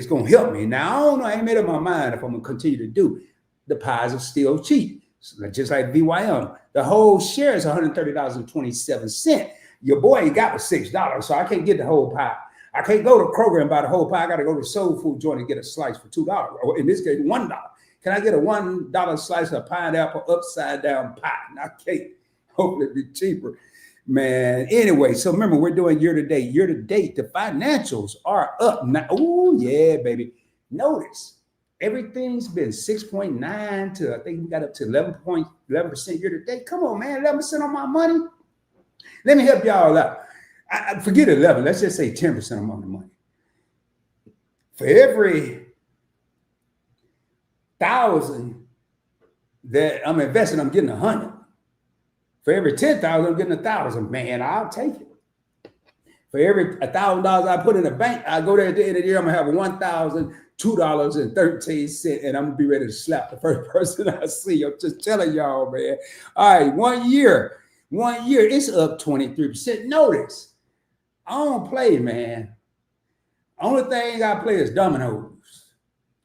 S1: going to help me. Now, I don't know. I ain't made up my mind if I'm going to continue to do. The pies are still cheap. Just like VYM. The whole share is $130.27. Your boy got was $6, so I can't get the whole pie. I can't go to Kroger and buy the whole pie. I got to go to Soul Food joint and get a slice for $2, or in this case, $1. Can I get a $1 slice of pineapple upside down pie? I can't. Hopefully it'll be cheaper. Man, anyway, so remember, we're doing year to date. Year to date, the financials are up now. Oh, yeah, baby. Notice Everything's been 6.9 to, I think we got up to 11% year to date. Come on, man, 11% on my money. Let me help y'all out. I forget 11. Let's just say 10% on my money. For every 1,000 that I'm investing, I'm getting 100. For every 10,000, I'm getting 1,000. Man, I'll take it. For every $1,000 I put in the bank, I go there at the end of the year, I'm gonna have $1,002.13, and I'm gonna be ready to slap the first person I see. I'm just telling y'all, man. All right, 1 year, it's up 23%. Notice, I don't play, man. Only thing I play is dominoes.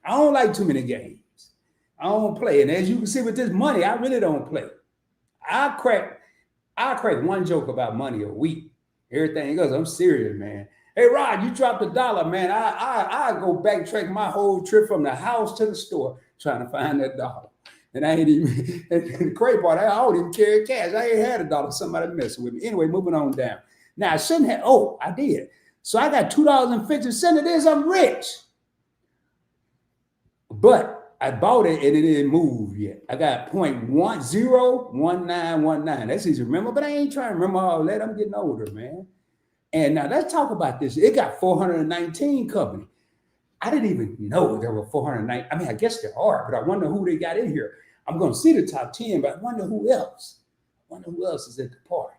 S1: I don't like too many games. I don't play, and as you can see with this money, I really don't play. I crack one joke about money a week. Everything else, I'm serious, man. Hey, Rod, you dropped $1, man. I go backtrack my whole trip from the house to the store trying to find that dollar. And I ain't even, and the crazy part, I don't even carry cash. I ain't had $1. Somebody messing with me. Anyway, moving on down. Now, I shouldn't have, I did. So I got $2.50. It is, I'm rich. But I bought it and it didn't move yet. I got 0.101919. That's easy to remember, but I ain't trying to remember all that. I'm getting older, man. And now let's talk about this. It got 419 companies. I didn't even know there were 409. I mean, I guess there are, but I wonder who they got in here. I'm going to see the top 10, but I wonder who else. I wonder who else is at the party.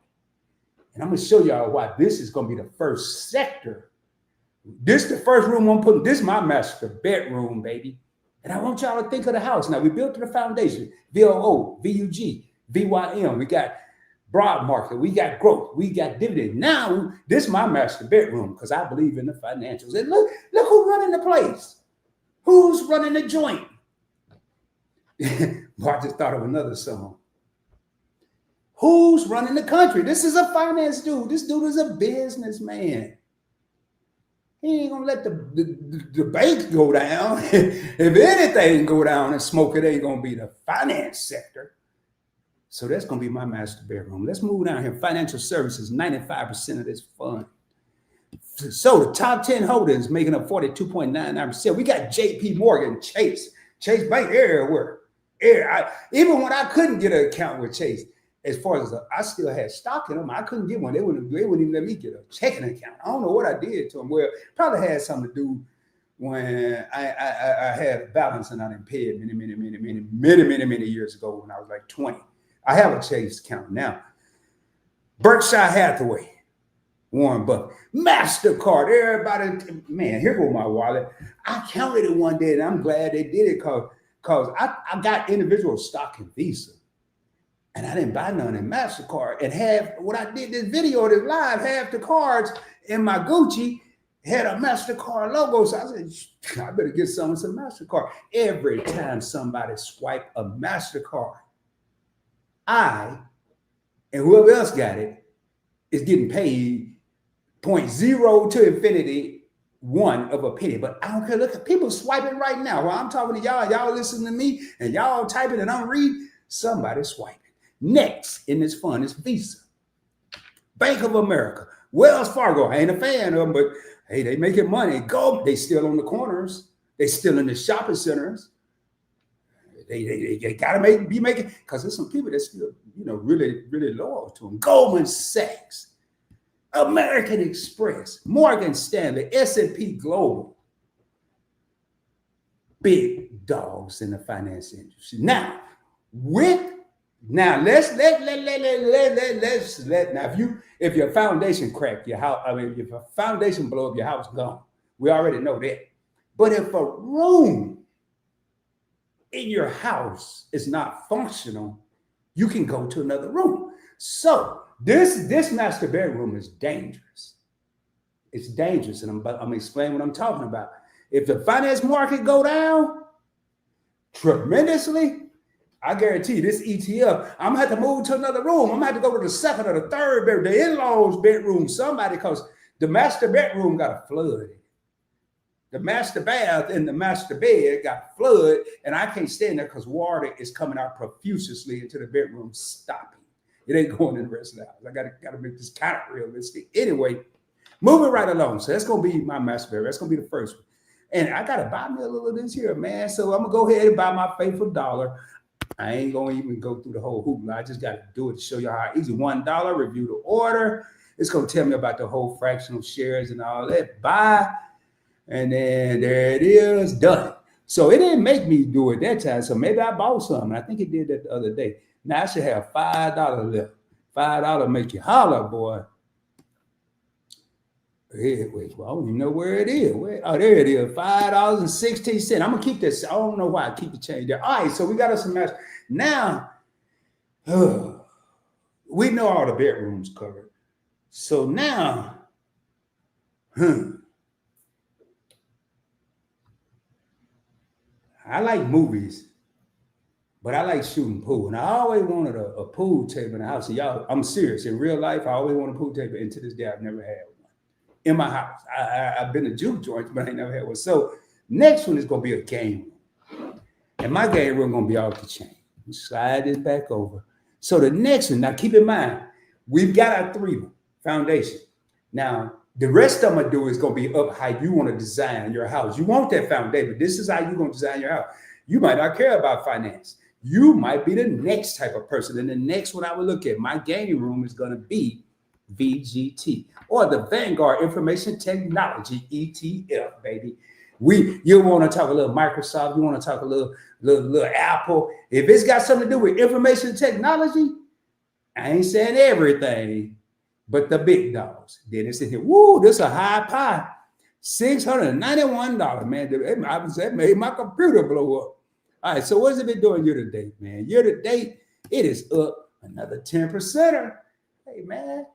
S1: And I'm going to show y'all why this is going to be the first sector. This is the first room I'm putting. This is my master bedroom, baby. And I want y'all to think of the house. Now, we built to the foundation, VOO, VUG, VYM. We got broad market. We got growth. We got dividend. Now, this is my master bedroom because I believe in the financials. And look who's running the place. Who's running the joint? I just thought of another song. Who's running the country? This is a finance dude. This dude is a businessman. He ain't gonna let the banks go down. If anything go down and smoke, it ain't gonna be the finance sector. So that's gonna be my master bedroom. Let's move down here. Financial services, 95% of this fund. So the top 10 holdings making up 42.99%. We got JP Morgan, Chase Bank everywhere. Even when I couldn't get an account with Chase, as far as I still had stock in them, I couldn't get one. They wouldn't even let me get a checking account. I don't know what I did to them. Well, probably had something to do when I had a balance and I didn't pay it many years ago when I was like 20. I have a Chase account now. Berkshire Hathaway, Warren Buffett, MasterCard, everybody, man, here go my wallet. I counted it one day and I'm glad they did it because I got individual stock in Visa. And I didn't buy none in MasterCard. And when I did this video, this live, half the cards in my Gucci had a MasterCard logo. So I said, I better get some MasterCard. Every time somebody swipe a MasterCard, I and whoever else got it is getting paid 0.0 to infinity 1 of a penny. But I don't care. Look, people swiping right now. While I'm talking to y'all listening to me, and y'all typing and I'm reading, somebody swiping. Next in this fund is Visa, Bank of America, Wells Fargo. I ain't a fan of them, but hey, they making money. Go, they still on the corners. They still in the shopping centers. They gotta be making, because there's some people that still, really, really loyal to them. Goldman Sachs, American Express, Morgan Stanley, S&P Global. Big dogs in the finance industry. Now, let's let now if your foundation crack, your house, if your foundation blow up, your house gone. We already know that. But if a room in your house is not functional, you can go to another room. So this master bedroom is dangerous. It's dangerous, and I'm gonna explain what I'm talking about. If the finance market go down tremendously, I guarantee you, this ETF, I'm gonna have to move to another room. I'm gonna have to go to the second or the third bedroom, the in-laws bedroom, somebody, because the master bedroom got a flood. The master bath and the master bed got flood, and I can't stay in there because water is coming out profusely into the bedroom. Stop it. It ain't going in the rest of the house. I gotta make this kind of realistic. Anyway, moving right along. So that's gonna be my master bedroom. That's gonna be the first one. And I gotta buy me a little of this here, man. So I'm gonna go ahead and buy my faithful dollar. I ain't gonna even go through the whole hoopla. I just gotta do it to show you how easy. $1, review the order. It's gonna tell me about the whole fractional shares and all that. Buy, and then there it is, done. So it didn't make me do it that time. So maybe I bought some. And I think it did that the other day. Now I should have $5 left. $5 make you holler, boy. Wait, well, I don't even know where it is. Oh, there it is, $5.16. I'm gonna keep this. I don't know why I keep the change there. All right, so we got us some match. Now, we know all the bedrooms covered. So now, I like movies, but I like shooting pool. And I always wanted a pool table in the house. So y'all, I'm serious. In real life, I always wanted a pool table. And to this day, I've never had one in my house. I've been to juke joints, but I ain't never had one. So next one is going to be a game room. And my game room going to be off the chain. Slide this back over. So the next one, now keep in mind, we've got our 3 foundation. Now, the rest I'm going to do is going to be up how you want to design your house. You want that foundation, but this is how you're going to design your house. You might not care about finance. You might be the next type of person. And the next one I would look at, my gaming room is going to be VGT, or the Vanguard Information Technology ETF, baby. You want to talk a little Microsoft, you want to talk a little Apple. If it's got something to do with information technology, I ain't saying everything, but the big dogs. Then it's in here. Woo, this is a high pie. $691, man. That made my computer blow up. All right, so what's it been doing year to date, man? Year to date, it is up another 10%. Hey, man.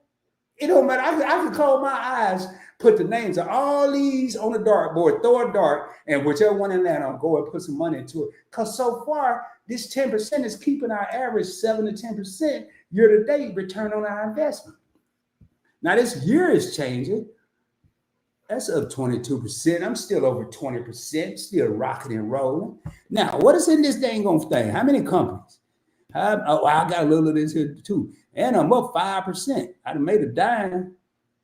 S1: It don't matter. I can close my eyes, put the names of all these on the dartboard, throw a dart, and whichever one in there, I'll go and put some money into it. Because so far, this 10% is keeping our average 7 to 10% year-to-date return on our investment. Now, this year is changing. That's up 22%. I'm still over 20%, still rocking and rolling. Now, what is in this dang on thing? How many companies? I got a little of this here too. And I'm up 5%. I done made a dime.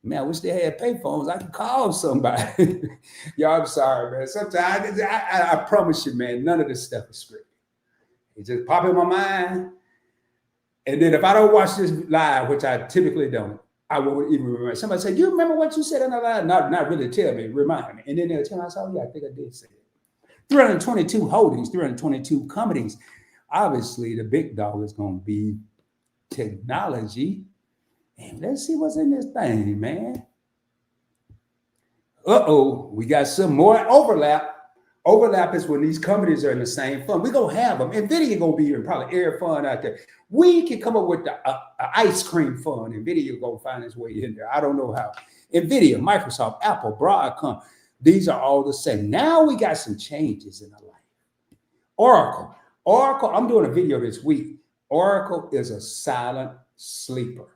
S1: Man, I wish they had payphones. I could call somebody. Y'all, I'm sorry, man. Sometimes I promise you, man, none of this stuff is scripted. It just pop in my mind. And then if I don't watch this live, which I typically don't, I won't even remember. Somebody say, you remember what you said on the live? Not really tell me, remind me. And then they'll tell me, I said, oh, yeah, I think I did say it. 322 holdings, 322 companies. Obviously, the big dog is going to be technology. And let's see what's in this thing, man. We got some more overlap. Overlap is when these companies are in the same fund. We're going to have them. NVIDIA going to be in probably every fund out there. We can come up with the ice cream fund. NVIDIA going to find its way in there. I don't know how. NVIDIA, Microsoft, Apple, Broadcom, these are all the same. Now we got some changes in the life. Oracle, I'm doing a video this week. Oracle is a silent sleeper.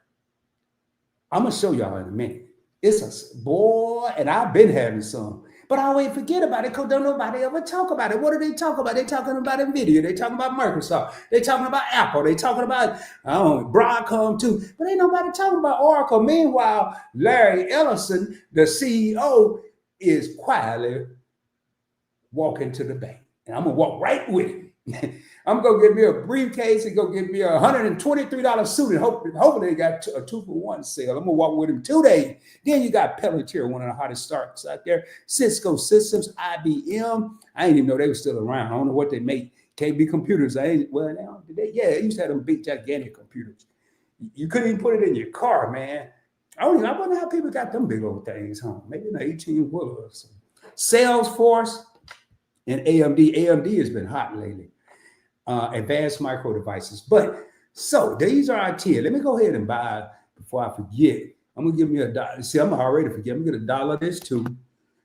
S1: I'm going to show y'all in a minute. It's a boy, and I've been having some. But I always forget about it because don't nobody ever talk about it. What do they talk about? They're talking about NVIDIA. They're talking about Microsoft. They're talking about Apple. They're talking about Broadcom too. But ain't nobody talking about Oracle. Meanwhile, Larry Ellison, the CEO, is quietly walking to the bank. And I'm going to walk right with him. I'm going to get me a briefcase and go get me a $123 suit. And hopefully they got a 2-for-1 sale. I'm going to walk with him 2 days. Then you got Palantir, one of the hottest startups out there. Cisco Systems, IBM. I didn't even know they were still around. I don't know what they make. KB Computers. They used to have them big, gigantic computers. You couldn't even put it in your car, man. I wonder how people got them big old things home. Maybe an 18-wheeler or something. Salesforce and AMD. AMD has been hot lately. Advanced Micro Devices. But so these are our 10. Let me go ahead and buy before I forget. I'm gonna give me $1. See, I'm already forget. I'm gonna get $1 this too.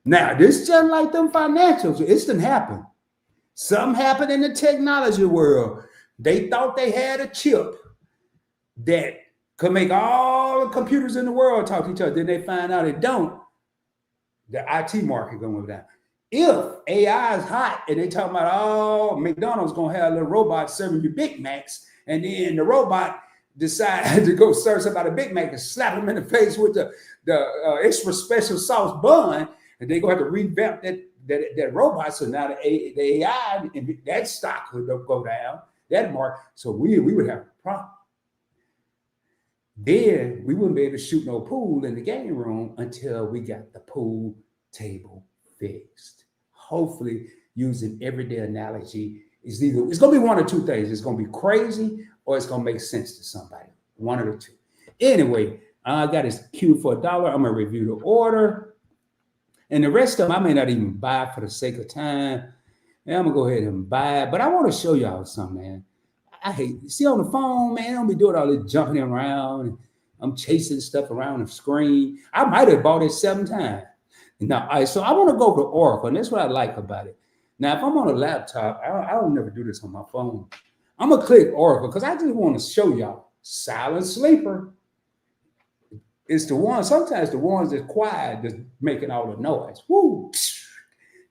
S1: Now, this just like them financials. It's done happen. Something happened in the technology world. They thought they had a chip that could make all the computers in the world talk to each other. Then they find out it don't. The IT market going down. If AI is hot and they talking about, oh, McDonald's going to have a little robot serving you Big Macs, and then the robot decide to go serve somebody a Big Mac and slap them in the face with the extra special sauce bun, and they're going to have to revamp that that robot. So now the AI, that stock would go down, that mark. So we would have a problem. Then we wouldn't be able to shoot no pool in the game room until we got the pool table fixed. Hopefully, using everyday analogy, it's gonna be one or two things. It's gonna be crazy or it's gonna make sense to somebody. One of the two. Anyway, I got his queue for $1. I'm gonna review the order. And the rest of them I may not even buy for the sake of time. And I'm gonna go ahead and buy it. But I want to show y'all something, man. I hate see on the phone, man. I don't be doing all this jumping around. I'm chasing stuff around the screen. I might have bought it 7 times. Now, so I want to go to Oracle, and that's what I like about it. Now, if I'm on a laptop, I don't never do this on my phone. I'm gonna click Oracle because I just want to show y'all. Silent sleeper. It's the one. Sometimes the ones that's quiet, that's making all the noise. Woo!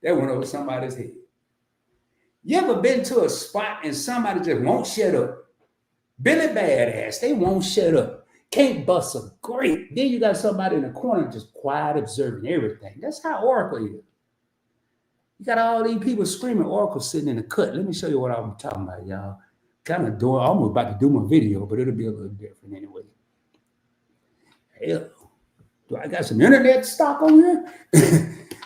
S1: That went over somebody's head. You ever been to a spot and somebody just won't shut up? Billy Badass, they won't shut up. Can't bust a great. Then you got somebody in the corner just quiet, observing everything. That's how Oracle is. You got all these people screaming, Oracle sitting in the cut. Let me show you what I'm talking about, y'all. Kind of doing, I'm about to do my video, but it'll be a little different anyway. Hell, do I got some internet stock on here?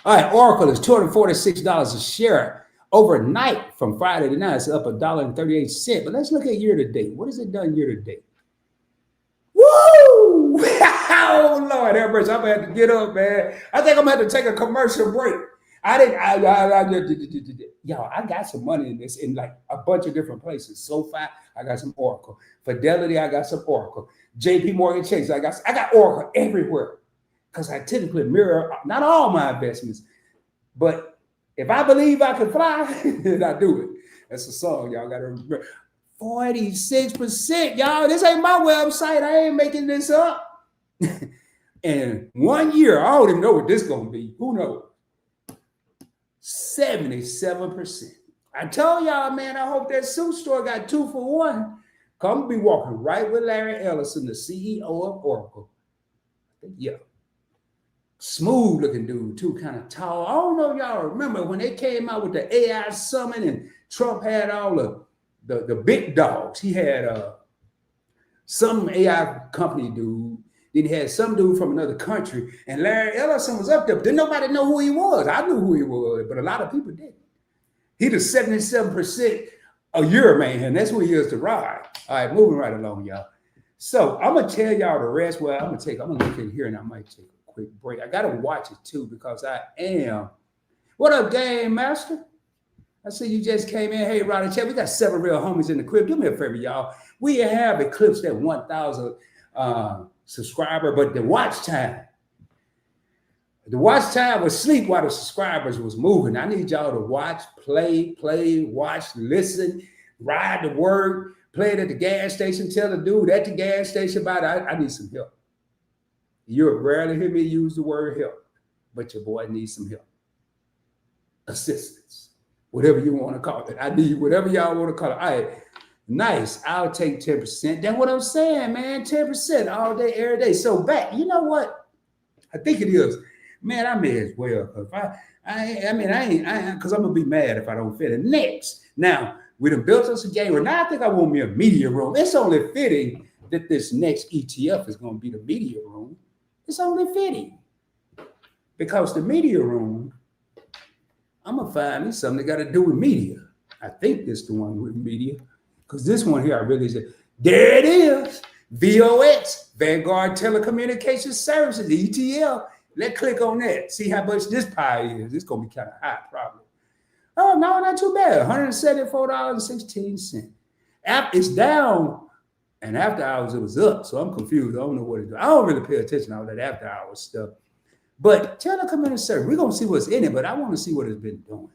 S1: All right, Oracle is $246 a share. Overnight from Friday to now, it's up $1.38. But let's look at year to date. What has it done year to date? Woo! Oh Lord, have mercy. I'm gonna have to get up, man. I think I'm gonna have to take a commercial break. Y'all, I got some money in this in like a bunch of different places. SoFi, I got some Oracle. Fidelity, I got some Oracle. JP Morgan Chase, I got Oracle everywhere. Because I typically mirror not all my investments, but if I believe I can fly, then I do it. That's a song, y'all got to remember. 46%, y'all. This ain't my website. I ain't making this up. And 1 year, I don't even know what this is going to be. Who knows? 77%. I told y'all, man, I hope that suit store got 2 for 1. Come be walking right with Larry Ellison, the CEO of Oracle. Yeah. Smooth looking dude too, kind of tall. I don't know if y'all remember when they came out with the AI summit and Trump had all the big dogs. He had some AI company dude. Then he had some dude from another country. And Larry Ellison was up there. Didn't nobody know who he was. I knew who he was, but a lot of people didn't. He the 77% a year, man. That's who he is to ride. All right, moving right along, y'all. So I'm gonna tell y'all the rest. Well, I'm gonna look in here and I might take a quick break. I gotta watch it too because I am. What up, Game Master? I see you just came in. Hey, Roddy Chat. We got 7 real homies in the crib. Do me a favor, y'all. We have eclipsed that 1,000 subscriber, but the watch time was sleep while the subscribers was moving. I need y'all to watch, play, watch, listen, ride to work, play it at the gas station, tell the dude at the gas station about it. I need some help. You'll rarely hear me use the word help, but your boy needs some help. Assistance, whatever you want to call it. I need whatever y'all want to call it. All right, nice. I'll take 10%. That's what I'm saying, man. 10% all day, every day. So back, you know what? I think it is. Man, I may as well. If I ain't, because I'm gonna be mad if I don't fit it. Next, now we done built us a game. Now I think I want me a media room. It's only fitting that this next ETF is gonna be the media room. It's only fitting because the media room, I'm gonna find me something that got to do with media. I think this is the one with media because this one here I really said there it is. VOX, Vanguard Telecommunications Services, ETL. Let's click on that. See how much this pie is. It's gonna be kind of high, probably. Oh no, not too bad. $174.16. App is down, and after hours it was up. So I'm confused. I don't know what it is. I don't really pay attention to all that after hours stuff. But telecommunications service, we're gonna see what's in it, but I want to see what it's been doing.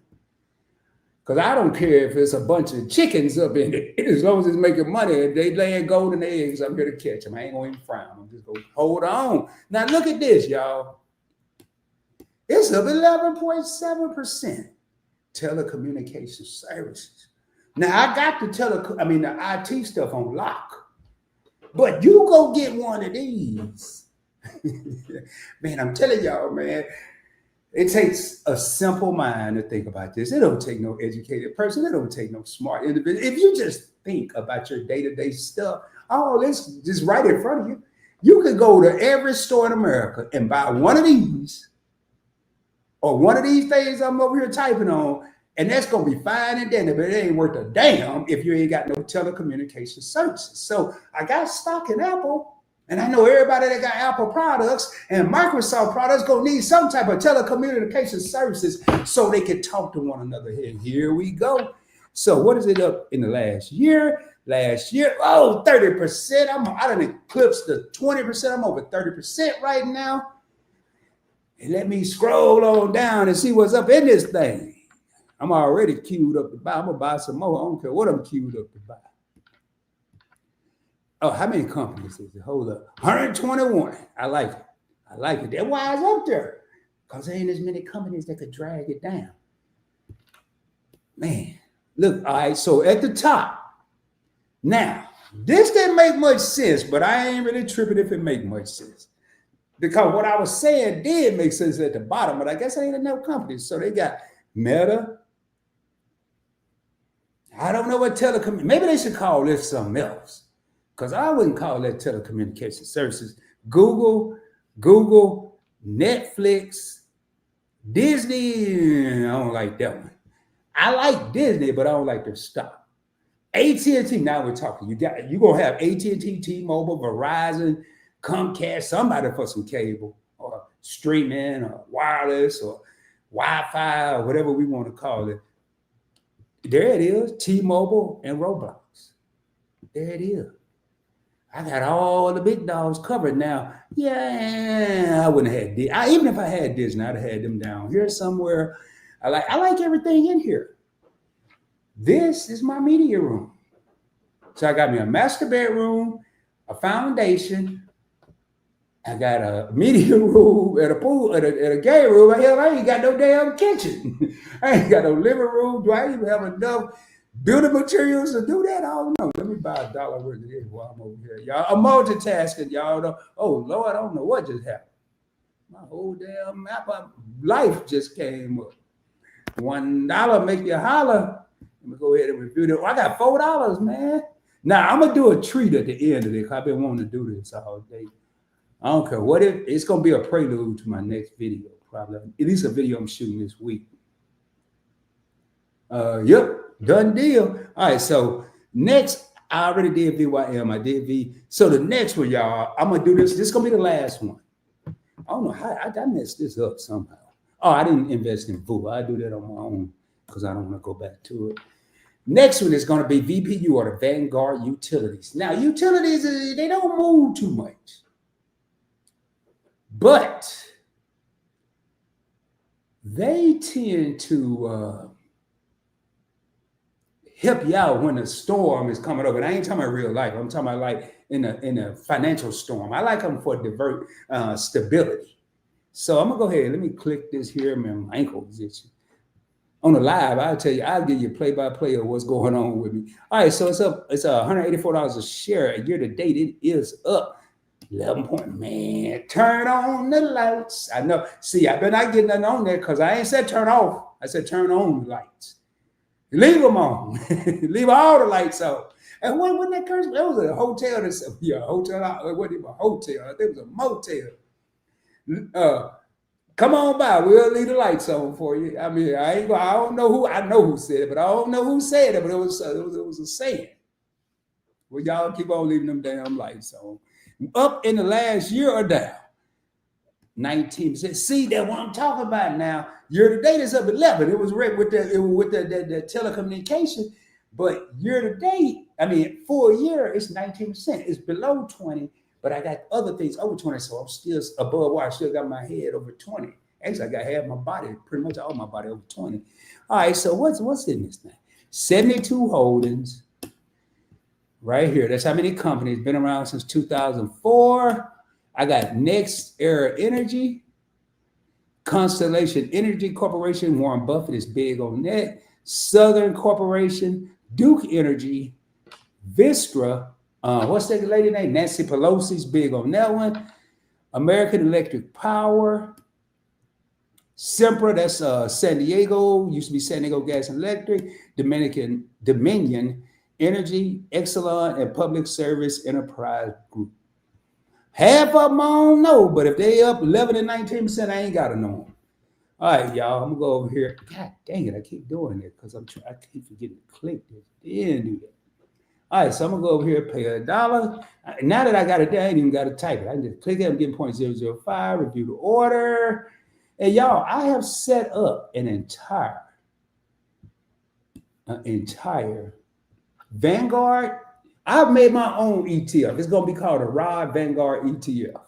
S1: Because I don't care if it's a bunch of chickens up in it, as long as it's making money. If they laying golden eggs, I'm here to catch them. I ain't gonna even fry them. I'm just gonna hold on. Now look at this, y'all. It's up 11.7%. Telecommunication services. Now I got the IT stuff on lock, but you go get one of these. Man, I'm telling y'all, man. It takes a simple mind to think about this. It don't take no educated person. It don't take no smart individual. If you just think about your day-to-day stuff, all this just right in front of you, you could go to every store in America and buy one of these or one of these things I'm over here typing on, and that's gonna be fine and dandy, but it ain't worth a damn if you ain't got no telecommunication services. So I got stock in Apple, and I know everybody that got Apple products and Microsoft products gonna need some type of telecommunication services so they can talk to one another. Here we go. So what is it up in the last year? Last year, 30%. I done eclipsed the 20%. I'm over 30% right now. And let me scroll on down and see what's up in this thing. I'm already queued up to buy. I'm gonna buy some more. I don't care what I'm queued up to buy. Oh, how many companies is it? Hold up. 121. I like it. I like it. That's why it's up there. Because there ain't as many companies that could drag it down. Man, look, all right, so at the top. Now, this didn't make much sense, but I ain't really tripping if it make much sense. Because what I was saying did make sense at the bottom, but I guess ain't enough companies. So they got Meta. I don't know what maybe they should call this something else. Because I wouldn't call that telecommunication services. Google, Netflix, Disney. I don't like that one. I like Disney, but I don't like their stock. AT&T, now we're talking. You're gonna have AT&T, T-Mobile, Verizon, Comcast, somebody for some cable or streaming or wireless or Wi-Fi or whatever we want to call it. There it is, T-Mobile and Roblox. There it is. I got all the big dogs covered now. Yeah, I wouldn't have had even if I had Disney, I'd have had them down here somewhere. I like everything in here. This is my media room. So I got me a master bedroom, a foundation. I got a media room and a pool and a gay room. Hell, I ain't got no damn kitchen. I ain't got no living room. Do I even have enough building materials to do that? I don't know. Let me buy $1 worth of this while I'm over here. Y'all, I'm multitasking. Y'all know. Oh, Lord, I don't know what just happened. My whole damn map of life just came up. $1 make you holler. Let me go ahead and review that. I got $4, man. Now, I'm going to do a treat at the end of this. I've been wanting to do this all day. I don't care what it's going to be a prelude to my next video, probably. At least a video I'm shooting this week. Yep, done deal. All right, so next, I already did VYM. I did V. So the next one, y'all, I'm going to do this. This is going to be the last one. I don't know how I messed this up somehow. Oh, I didn't invest in VU. I do that on my own because I don't want to go back to it. Next one is going to be VPU or the Vanguard utilities. Now, utilities, they don't move too much. But they tend to help you out when a storm is coming over. And I ain't talking about real life. I'm talking about like in a financial storm. I like them for divert stability. So I'm going to go ahead. Let me click this here. Man, my ankle is itching. On the live, I'll tell you, I'll give you a play-by-play of what's going on with me. All right, so it's up. It's $184 a share. Year to date, it is up 11 point. Man, turn on the lights. I know. See, I better not get nothing on there because I ain't said turn off. I said turn on the lights. Leave them on. Leave all the lights on. And when that curse, that was a hotel. A hotel. It wasn't even a hotel. I think it was a motel. Come on by. We'll leave the lights on for you. I mean, I don't know who. I know who said it, but I don't know who said it. But it was a saying. Well, y'all keep on leaving them damn lights on. Up in the last year or down? 19%. See, that's what I'm talking about now. Year to date is up 11. It was right with the telecommunication, but year to date, I mean, for a year, it's 19%. It's below 20. But I got other things over 20, so I'm still above where I still got my head over 20. Actually, I got half my body, pretty much all my body over 20. All right, so what's in this thing? 72 holdings right here. That's how many companies been around since 2004. I got Next Era Energy, Constellation Energy Corporation. Warren Buffett is big on that. Southern Corporation, Duke Energy, Vistra. What's that lady name? Nancy Pelosi's big on that one. American Electric Power, Sempra, that's San Diego, used to be San Diego Gas and Electric, Dominion Energy, Exelon, and Public Service Enterprise Group. Half of them I don't know, but if they up 11 and 19%, I ain't gotta know them. All right, y'all, I'm gonna go over here. God dang it, I keep doing it because I keep forgetting to click this. Didn't do that. All right, so I'm gonna go over here, pay $1. Now that I got it there, I ain't even gotta type it. I can just click it, I'm getting 0.005, review the order. And y'all, I have set up an entire Vanguard. I've made my own ETF. It's going to be called a ROD Vanguard ETF.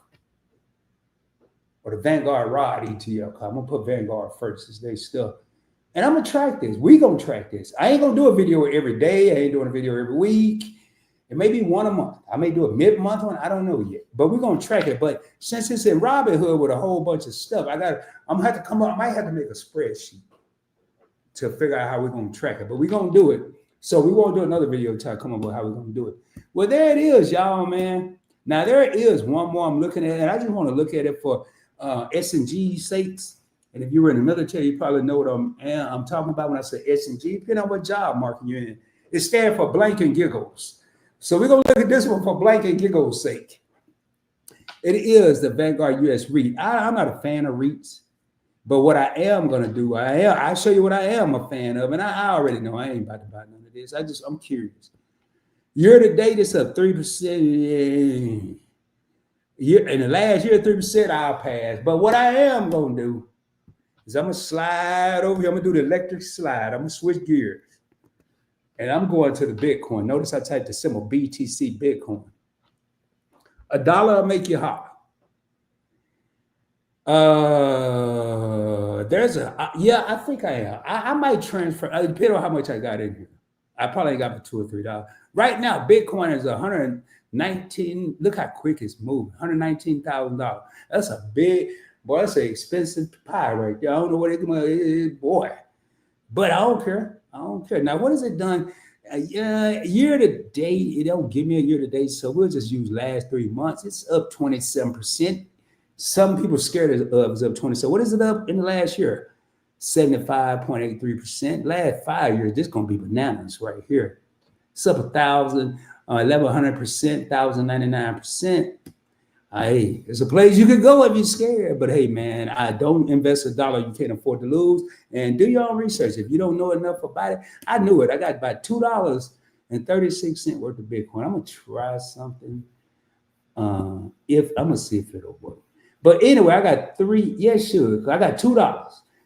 S1: Or the Vanguard ROD ETF. I'm going to put Vanguard first since they still. And I'm going to track this. We're going to track this. I ain't going to do a video every day. I ain't doing a video every week. It may be one a month. I may do a mid-month one. I don't know yet. But we're going to track it. But since it's in Robinhood with a whole bunch of stuff, I'm going to have to come up. I might have to make a spreadsheet to figure out how we're going to track it. But we're going to do it. So we won't do another video to come up with how we're going to do it. Well, there it is, y'all, man. Now, there is one more I'm looking at, and I just want to look at it for S&G sakes. And if you were in the military, you probably know what I'm talking about when I say S&G, depending on what job market you're in. It stands for blank and giggles. So we're going to look at this one for blank and giggles sake. It is the Vanguard US REIT. I'm not a fan of REITs. But what I am going to do, I'll show you what I am a fan of. And I already know I ain't about to buy none of this. I'm curious. Year to date, it's up 3%. In the last year, 3%, I'll pass. But what I am going to do is I'm going to slide over here. I'm going to do the electric slide. I'm going to switch gears. And I'm going to the Bitcoin. Notice I typed the symbol BTC Bitcoin. $1 will make you hot. I think I am. I might transfer, depending on how much I got in here. I probably got for $2 or $3. Right now, Bitcoin is 119. Look how quick it's moving. $119,000. That's a big, boy, that's an expensive pie right there. I don't know what it, boy. But I don't care. Now, what has it done? Year to date, it don't give me a year to date, so we'll just use last 3 months. It's up 27%. Some people scared of it's up 20. So what is it up in the last year? 75.83%. Last 5 years, this is going to be bananas right here. It's up 1,100%, 1,099%. Hey, it's a place you could go if you're scared. But hey, man, I don't invest $1 you can't afford to lose. And do your own research. If you don't know enough about it, I knew it. I got about $2.36 worth of Bitcoin. I'm gonna try something. I'm gonna see if it'll work. But anyway, I got three. Yes, sure. I got $2,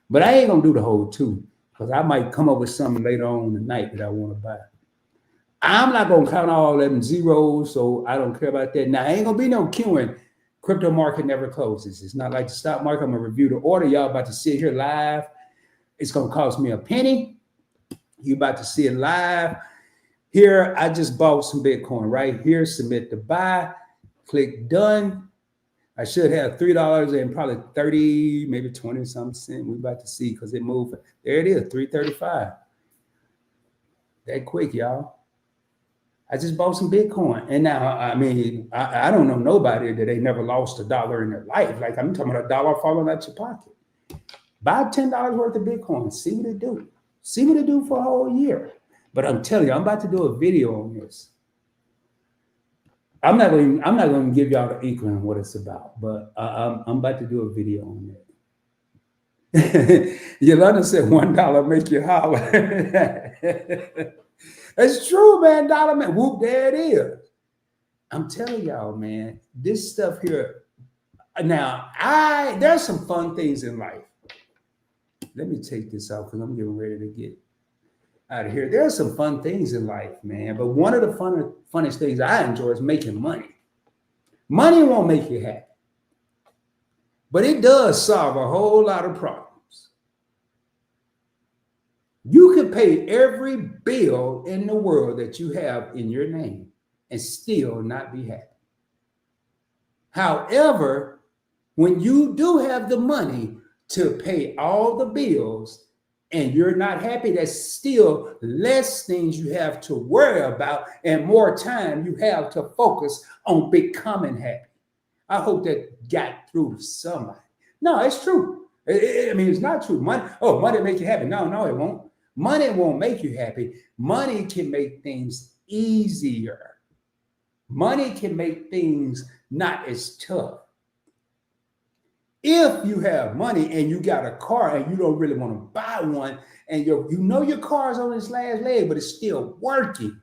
S1: but I ain't gonna do the whole two because I might come up with something later on tonight that I want to buy. I'm not gonna count all them zeros, so I don't care about that. Now, I ain't gonna be no queuing. Crypto market never closes. It's not like the stock market. I'm gonna review the order. Y'all about to see it here live. It's gonna cost me a penny. You about to see it live. Here, I just bought some Bitcoin right here. Submit to buy. Click done. I should have $3 and probably 30, maybe 20 something cents. We're about to see because it moved. There it is, 335. That quick, y'all. I just bought some Bitcoin. And now, I mean, I don't know nobody that ain't never lost $1 in their life. Like I'm talking about $1 falling out your pocket. Buy $10 worth of Bitcoin. See what it do. See what it do for a whole year. But I'm telling you, I'm about to do a video on this. I'm not going to give y'all the inkling what it's about, but I'm about to do a video on that. Yolanda said $1 make you holler. It's true, man. Dollar man. Whoop, there it is. I'm telling y'all, man, this stuff here. Now, there's some fun things in life. Let me take this out because I'm getting ready to get out of here. There are some fun things in life, man. But one of the funnest things I enjoy is making money. Money won't make you happy. But it does solve a whole lot of problems. You can pay every bill in the world that you have in your name and still not be happy. However, when you do have the money to pay all the bills and you're not happy, there's still less things you have to worry about and more time you have to focus on becoming happy. I hope that got through to somebody. No, it's true. I mean, it's not true. Money make you happy. No, it won't. Money won't make you happy. Money can make things easier. Money can make things not as tough. If you have money and you got a car and you don't really want to buy one, and you know your car's on its last leg, but it's still working,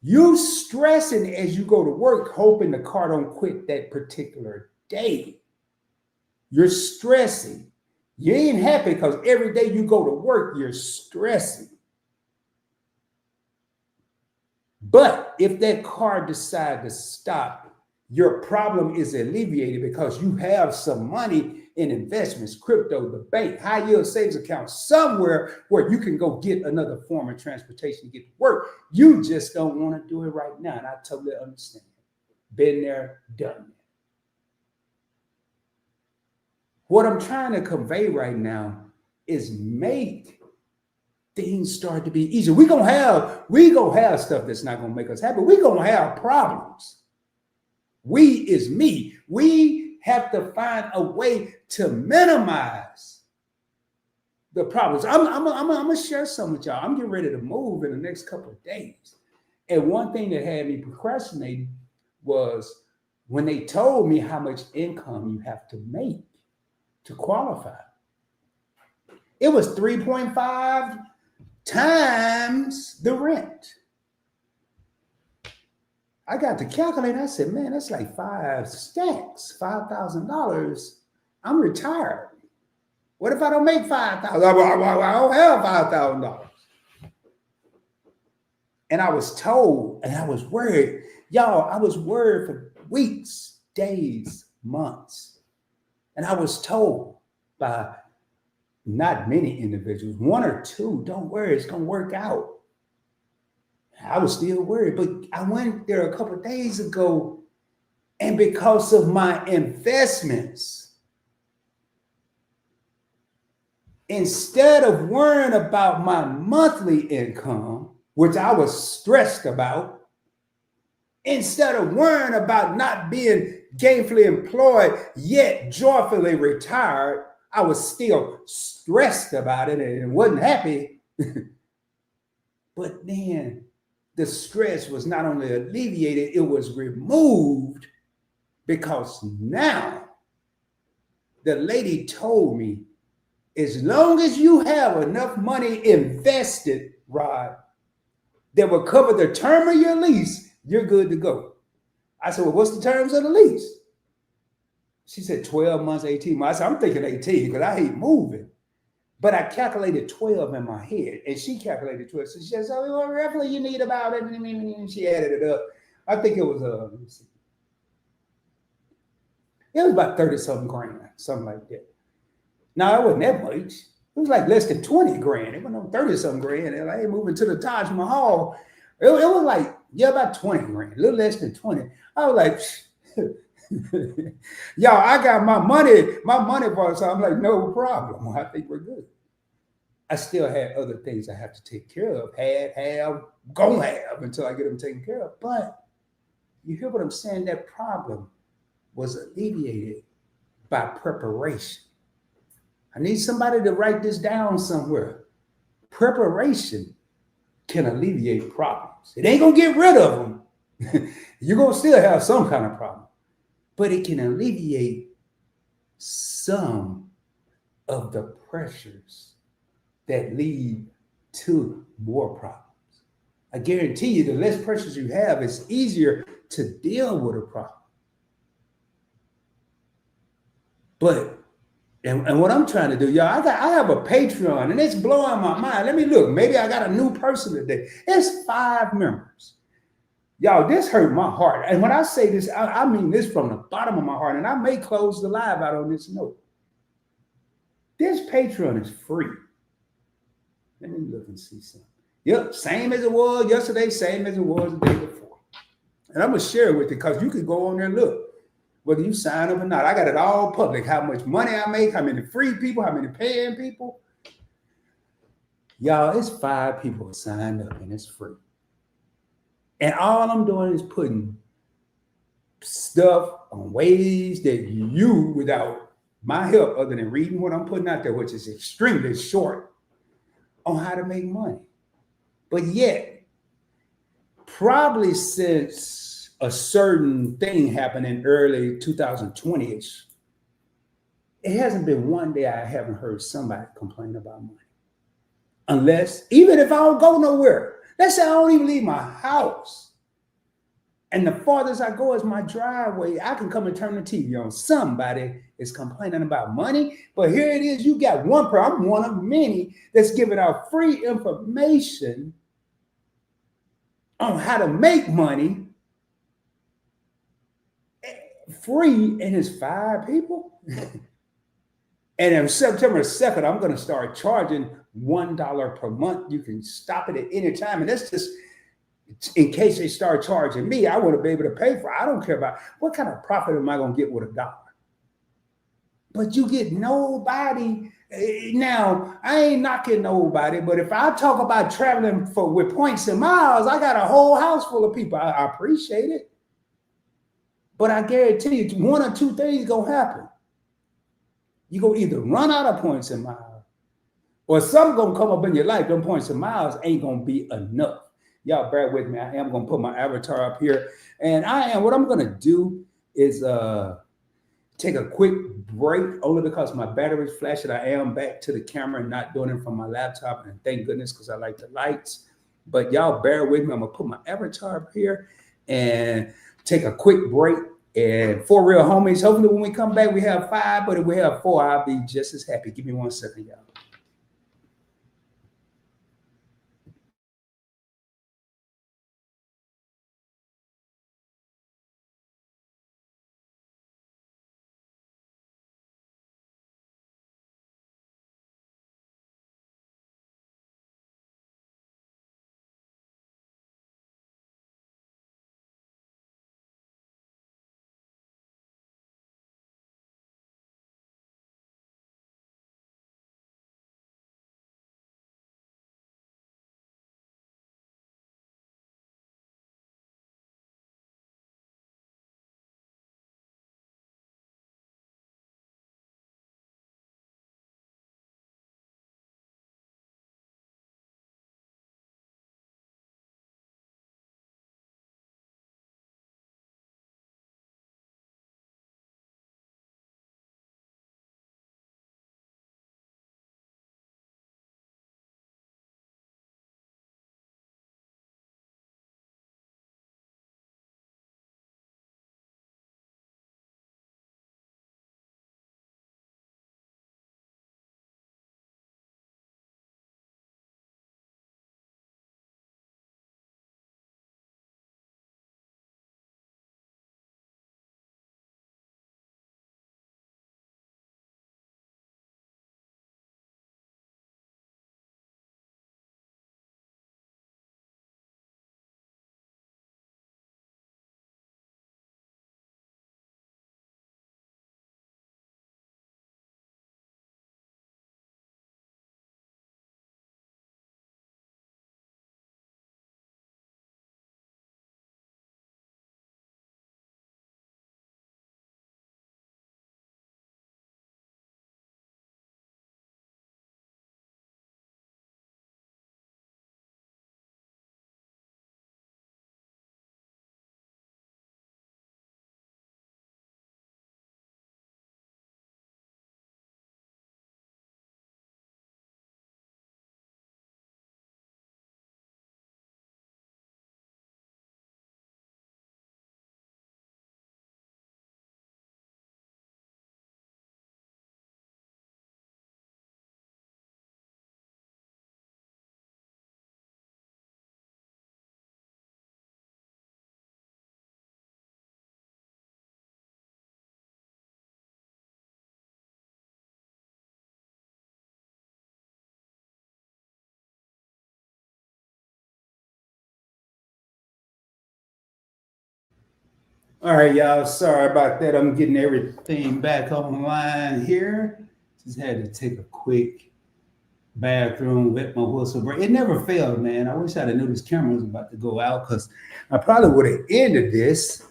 S1: you stressing as you go to work, hoping the car don't quit that particular day. You're stressing. You ain't happy because every day you go to work, you're stressing. But if that car decides to stop, your problem is alleviated because you have some money in investments, crypto, the bank, high yield savings account, somewhere where you can go get another form of transportation to get to work. You just don't want to do it right now. And I totally understand. Been there, done that. What I'm trying to convey right now is make things start to be easier. We're gonna have stuff that's not gonna make us happy. We're gonna have problems. We is me. We have to find a way to minimize the problems. I'm gonna share some with y'all. I'm getting ready to move in the next couple of days. And one thing that had me procrastinating was when they told me how much income you have to make to qualify. It was 3.5 times the rent. I got to calculate. I said, man, that's like 5 stacks, $5,000. I'm retired. What if I don't make $5,000? I don't have $5,000. And I was told, and I was worried. Y'all, I was worried for weeks, days, months. And I was told by not many individuals, one or two, don't worry, it's going to work out. I was still worried, but I went there a couple of days ago, and because of my investments, instead of worrying about my monthly income, which I was stressed about, instead of worrying about not being gainfully employed yet joyfully retired, I was still stressed about it and wasn't happy. But then the stress was not only alleviated, it was removed, because now the lady told me, as long as you have enough money invested, Rod, that will cover the term of your lease, you're good to go. I said, well, what's the terms of the lease? She said 12 months, 18 months. I said, I'm thinking 18 because I hate moving. But I calculated 12 in my head, and she calculated 12. So she said, so well, roughly you need about it. And she added it up. I think it was, let me see. It was about 30-something grand, something like that. Now, it wasn't that much. It was like less than 20 grand. It wasn't 30-something grand. And I ain't moving to the Taj Mahal. It was like, yeah, about 20 grand, a little less than 20. I was like, y'all, I got my money for it. So I'm like, no problem. I think we're good. I still had other things I have to take care of, gonna have until I get them taken care of. But you hear what I'm saying? That problem was alleviated by preparation. I need somebody to write this down somewhere. Preparation can alleviate problems. It ain't gonna get rid of them. You're gonna still have some kind of problem, but it can alleviate some of the pressures that lead to more problems. I guarantee you, the less pressures you have, it's easier to deal with a problem. But and what I'm trying to do, y'all, I have a Patreon, and it's blowing my mind. Let me look. Maybe I got a new person today. It's 5 members. Y'all, this hurt my heart. And when I say this, I mean this from the bottom of my heart. And I may close the live out on this note. This Patreon is free. Let me look and see something. Yep, same as it was yesterday, same as it was the day before. And I'm going to share it with you because you can go on there and look. Whether you sign up or not, I got it all public. How much money I make, how many free people, how many paying people. Y'all, it's 5 people signed up and it's free. And all I'm doing is putting stuff on ways that you, without my help, other than reading what I'm putting out there, which is extremely short, on how to make money. But yet, probably since a certain thing happened in early 2020-ish, it hasn't been one day I haven't heard somebody complain about money. Unless, even if I don't go nowhere, let's say I don't even leave my house, and the farthest I go is my driveway, I can come and turn the TV on. Somebody is complaining about money, but here it is. You got one person, I'm one of many, that's giving out free information on how to make money free, and it's 5 people. And on September 2nd, I'm going to start charging $1 per month. You can stop it at any time. And that's just in case they start charging me. I want to be able to pay for it. I don't care about what kind of profit am I going to get with $1. But you get nobody. Now, I ain't knocking nobody, but if I talk about traveling with points and miles, I got a whole house full of people. I appreciate it. But I guarantee you, one or two things going to happen. You're going to either run out of points and miles, or something going to come up in your life. Them points and miles ain't going to be enough. Y'all bear with me. I am going to put my avatar up here. And what I'm going to do is take a quick break, only because my battery's flashing. I am back to the camera and not doing it from my laptop. And thank goodness, because I like the lights. But y'all bear with me. I'm going to put my avatar up here and take a quick break. And 4 real homies. Hopefully when we come back, we have 5, but if we have 4, I'll be just as happy. Give me 1 second, y'all. All right, y'all. Sorry about that. I'm getting everything back online here. Just had to take a quick bathroom, wet my whistle break. It never failed, man. I wish I'd have knew this camera was about to go out, because I probably would have ended this.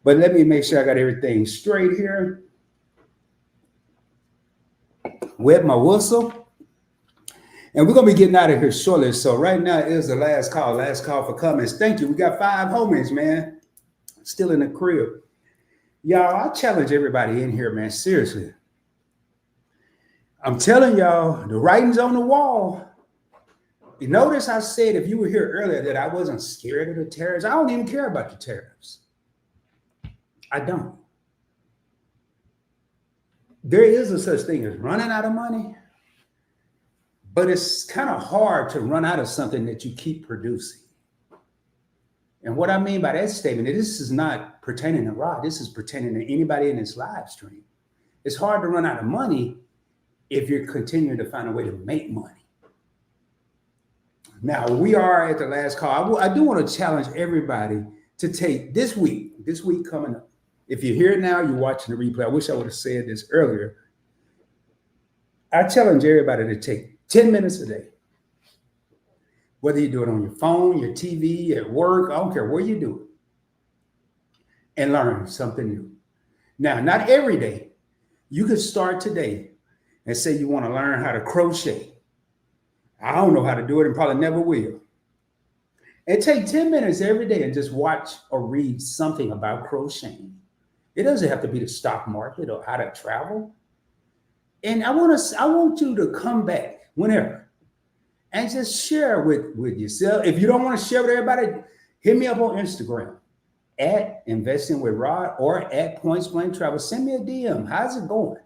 S1: But let me make sure I got everything straight here. wet my whistle. And we're going to be getting out of here shortly. So right now is the last call for comments. Thank you. We got 5 homies, man, still in the crib. Y'all, I challenge everybody in here, man, seriously. I'm telling y'all, the writing's on the wall. You notice I said, if you were here earlier, that I wasn't scared of the tariffs. I don't even care about the tariffs. I don't. There is a such thing as running out of money, but it's kind of hard to run out of something that you keep producing. And what I mean by that statement, this is not pertaining to Rod. This is pertaining to anybody in this live stream. It's hard to run out of money if you're continuing to find a way to make money. Now, we are at the last call. I do want to challenge everybody to take this week coming up. If you're here now, you're watching the replay. I wish I would have said this earlier. I challenge everybody to take 10 minutes a day. Whether you do it on your phone, your TV, at work, I don't care where you do it. And learn something new. Now, not every day. You could start today and say you want to learn how to crochet. I don't know how to do it and probably never will. And take 10 minutes every day and just watch or read something about crocheting. It doesn't have to be the stock market or how to travel. And I want you to come back whenever and just share with yourself. If you don't want to share with everybody, hit me up on Instagram at Investing with Rod or at Points Blank Travel. Send me a DM. How's it going?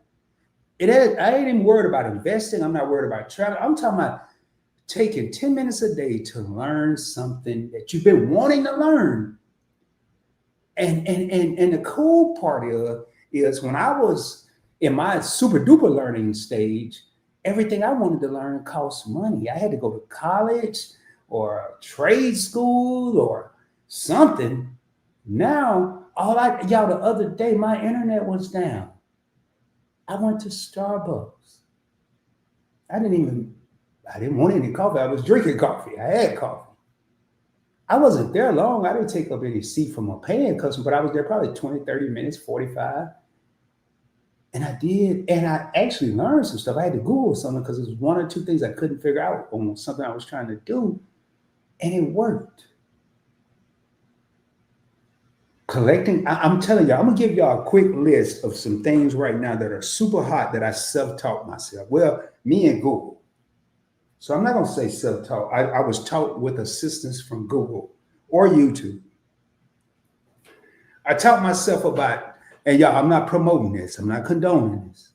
S1: I ain't even worried about investing. I'm not worried about travel. I'm talking about taking 10 minutes a day to learn something that you've been wanting to learn. And the cool part is when I was in my super duper learning stage, everything I wanted to learn cost money. I had to go to college or trade school or something. Now, the other day, my internet was down. I went to Starbucks. I didn't want any coffee. I was drinking coffee. I had coffee. I wasn't there long. I didn't take up any seat from a paying customer, but I was there probably 20, 30 minutes, 45. And I did. And I actually learned some stuff. I had to Google something because there was 1 or 2 things I couldn't figure out on something I was trying to do. And it worked. Collecting, I'm telling y'all, I'm going to give y'all a quick list of some things right now that are super hot that I self-taught myself. Well, me and Google. So I'm not going to say self-taught. I was taught with assistance from Google or YouTube. I taught myself about, and y'all, I'm not promoting this. I'm not condoning this.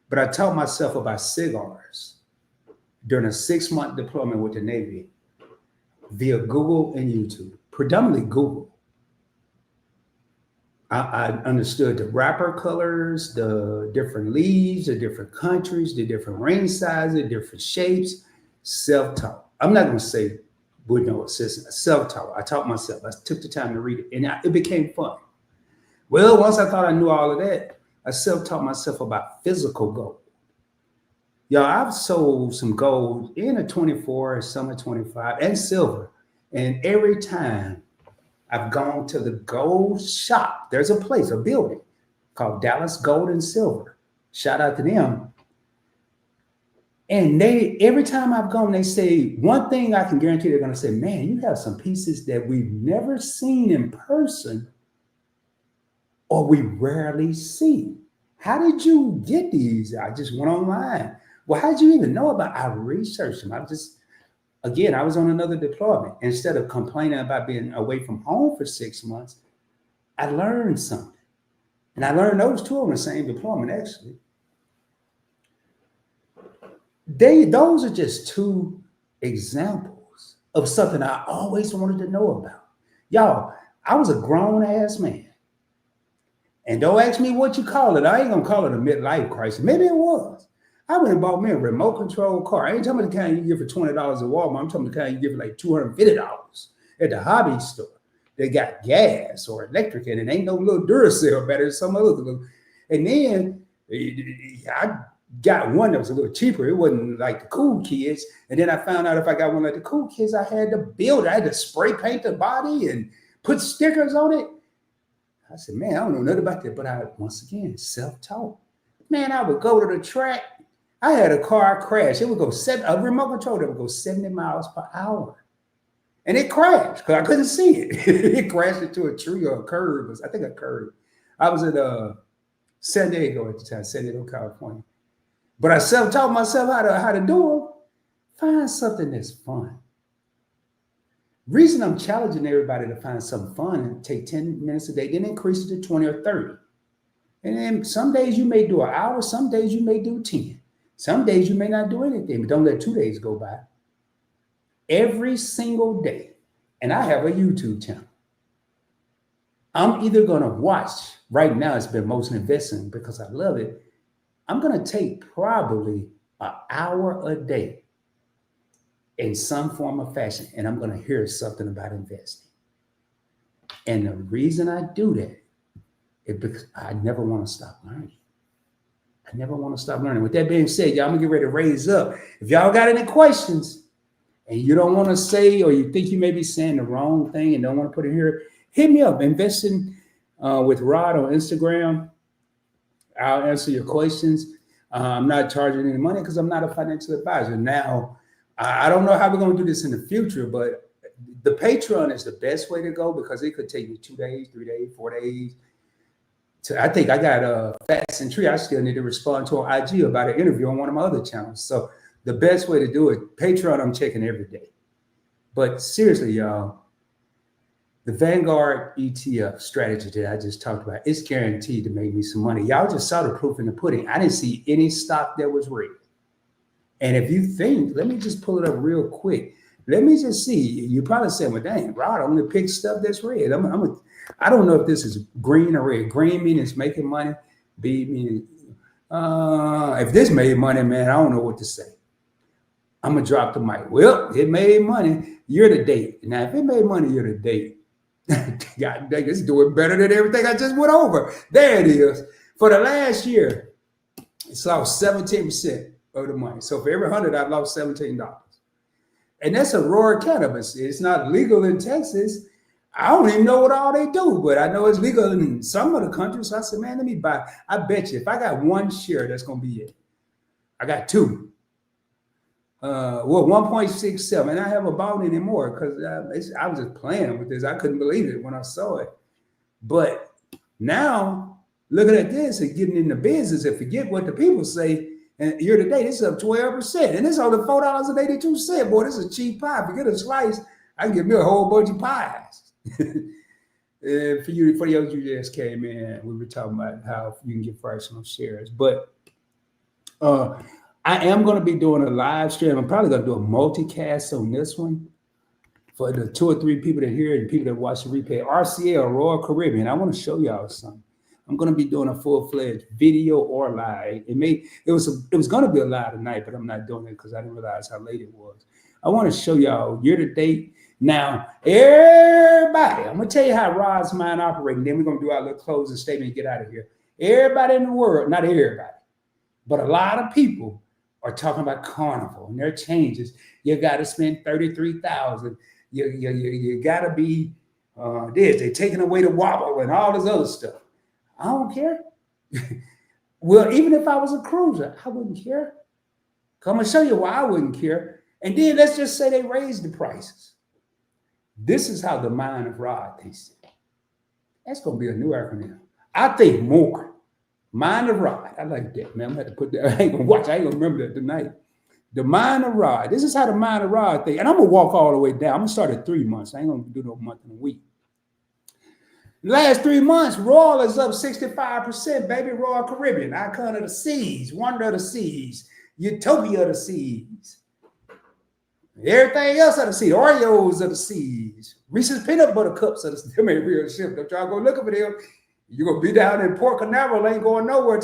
S1: But I taught myself about cigars during a 6-month deployment with the Navy via Google and YouTube, predominantly Google. I understood the wrapper colors, the different leaves, the different countries, the different ring sizes, the different shapes. Self-taught. I'm not going to say with no assistance. Self-taught. I taught myself. I took the time to read it, and it became fun. Well, once I thought I knew all of that, I self-taught myself about physical gold. Y'all, I've sold some gold in a 24, some a 25, and silver. And every time I've gone to the gold shop, there's a place, a building called Dallas Gold and Silver. Shout out to them. And every time I've gone, they say, one thing I can guarantee they're going to say, man, you have some pieces that we've never seen in person or we rarely see. How did you get these? I just went online. Well, how did you even know about it? I researched them. I was on another deployment. Instead of complaining about being away from home for 6 months, I learned something. And I learned those 2 on the same deployment, actually. Those are just 2 examples of something I always wanted to know about. Y'all, I was a grown-ass man. And don't ask me what you call it. I ain't going to call it a midlife crisis. Maybe it was. I went and bought me a remote control car. I ain't talking about the kind you get for $20 at Walmart. I'm talking about the kind you get for like $250 at the hobby store. They got gas or electric in it. Ain't no little Duracell better than some other little. And then I got one that was a little cheaper. It wasn't like the cool kids. And then I found out if I got one like the cool kids, I had to build it. I had to spray paint the body and put stickers on it. I said, man, I don't know nothing about that. But once again, self-taught. Man, I would go to the track. I had a car crash. It would go a remote control that would go 70 miles per hour. And it crashed because I couldn't see it. It crashed into a tree or a curb. I think a curb. I was at San Diego at the time, San Diego, California. But I taught myself how to do it. Find something that's fun. Reason I'm challenging everybody to find something fun and take 10 minutes a day, then increase it to 20 or 30. And then some days you may do an hour, some days you may do 10. Some days you may not do anything, but don't let 2 days go by. Every single day. And I have a YouTube channel. I'm either going to watch, right now it's been mostly investing because I love it. I'm going to take probably an hour a day in some form or fashion, and I'm going to hear something about investing. And the reason I do that is because I never want to stop learning. I never want to stop learning. With that being said, y'all, I'm going to get ready to raise up. If y'all got any questions and you don't want to say, or you think you may be saying the wrong thing and don't want to put it here, hit me up. Investing with Rod on Instagram. I'll answer your questions. I'm not charging any money because I'm not a financial advisor. Now, I don't know how we're going to do this in the future, but the Patreon is the best way to go because it could take me 2 days, 3 days, 4 days. I think I got Fast and Tree. I still need to respond to an IG about an interview on one of my other channels. So the best way to do it, Patreon, I'm checking every day. But seriously, y'all, the Vanguard ETF strategy that I just talked about, it's guaranteed to make me some money. Y'all just saw the proof in the pudding. I didn't see any stock that was red. And if you think, let me just pull it up real quick. Let me just see. You probably say, well, dang, Rod, I'm going to pick stuff that's red. I don't know if this is green or red. Green meaning it's making money. B meaning, if this made money, man, I don't know what to say. I'm going to drop the mic. Well, it made money year to date. Now, if it made money year to date, God dang, it's doing better than everything I just went over. There it is. For the last year, it's lost 17% of the money. So for every 100, I've lost $17. And that's a raw cannabis. It's not legal in Texas. I don't even know what all they do, but I know it's legal in some of the countries. So I said, man, let me buy. I bet you if I got one share, that's going to be it. I got two. 1.67. And I haven't bought anymore because I was just playing with this. I couldn't believe it when I saw it. But now, looking at this and getting in the business and forget what the people say, and year to date, it's up 12%. And it's only $4.82. Boy, this is a cheap pie. If you get a slice, I can get me a whole bunch of pies. For those you just came in, we were talking about how you can get fractional shares. But I am going to be doing a live stream. I'm probably going to do a multicast on this one for the 2 or 3 people that hear it and people that watch the replay. RCL, Royal Caribbean. I want to show y'all something. I'm going to be doing a full-fledged video or live. It was going to be a live tonight, but I'm not doing it because I didn't realize how late it was. I want to show y'all year to date. Now, everybody, I'm going to tell you how Rod's mind operates. Then we're going to do our little closing statement and get out of here. Everybody in the world, not everybody, but a lot of people are talking about Carnival and their changes. You got to spend $33,000. You got to be this. They're taking away the wobble and all this other stuff. I don't care. Well, even if I was a cruiser, I wouldn't care. I'm going to show you why I wouldn't care. And then let's just say they raised the prices. This is how the mind of Rod thinks. That's going to be a new acronym. I think more. Mind of Rod. I like that, man. I'm going to have to put that. I ain't going to watch. I ain't going to remember that tonight. The mind of Rod. This is how the mind of Rod thinks. And I'm going to walk all the way down. I'm going to start at 3 months. I ain't going to do no month and a week. The last 3 months, Royal is up 65%, baby. Royal Caribbean, icon of the seas, wonder of the seas, utopia of the seas. Everything else of the seas, Oreos of the seas, Reese's peanut butter cups of the seas. Them ain't real shit. Don't y'all go looking for them. You're going to be down in Port Canaveral, ain't going nowhere.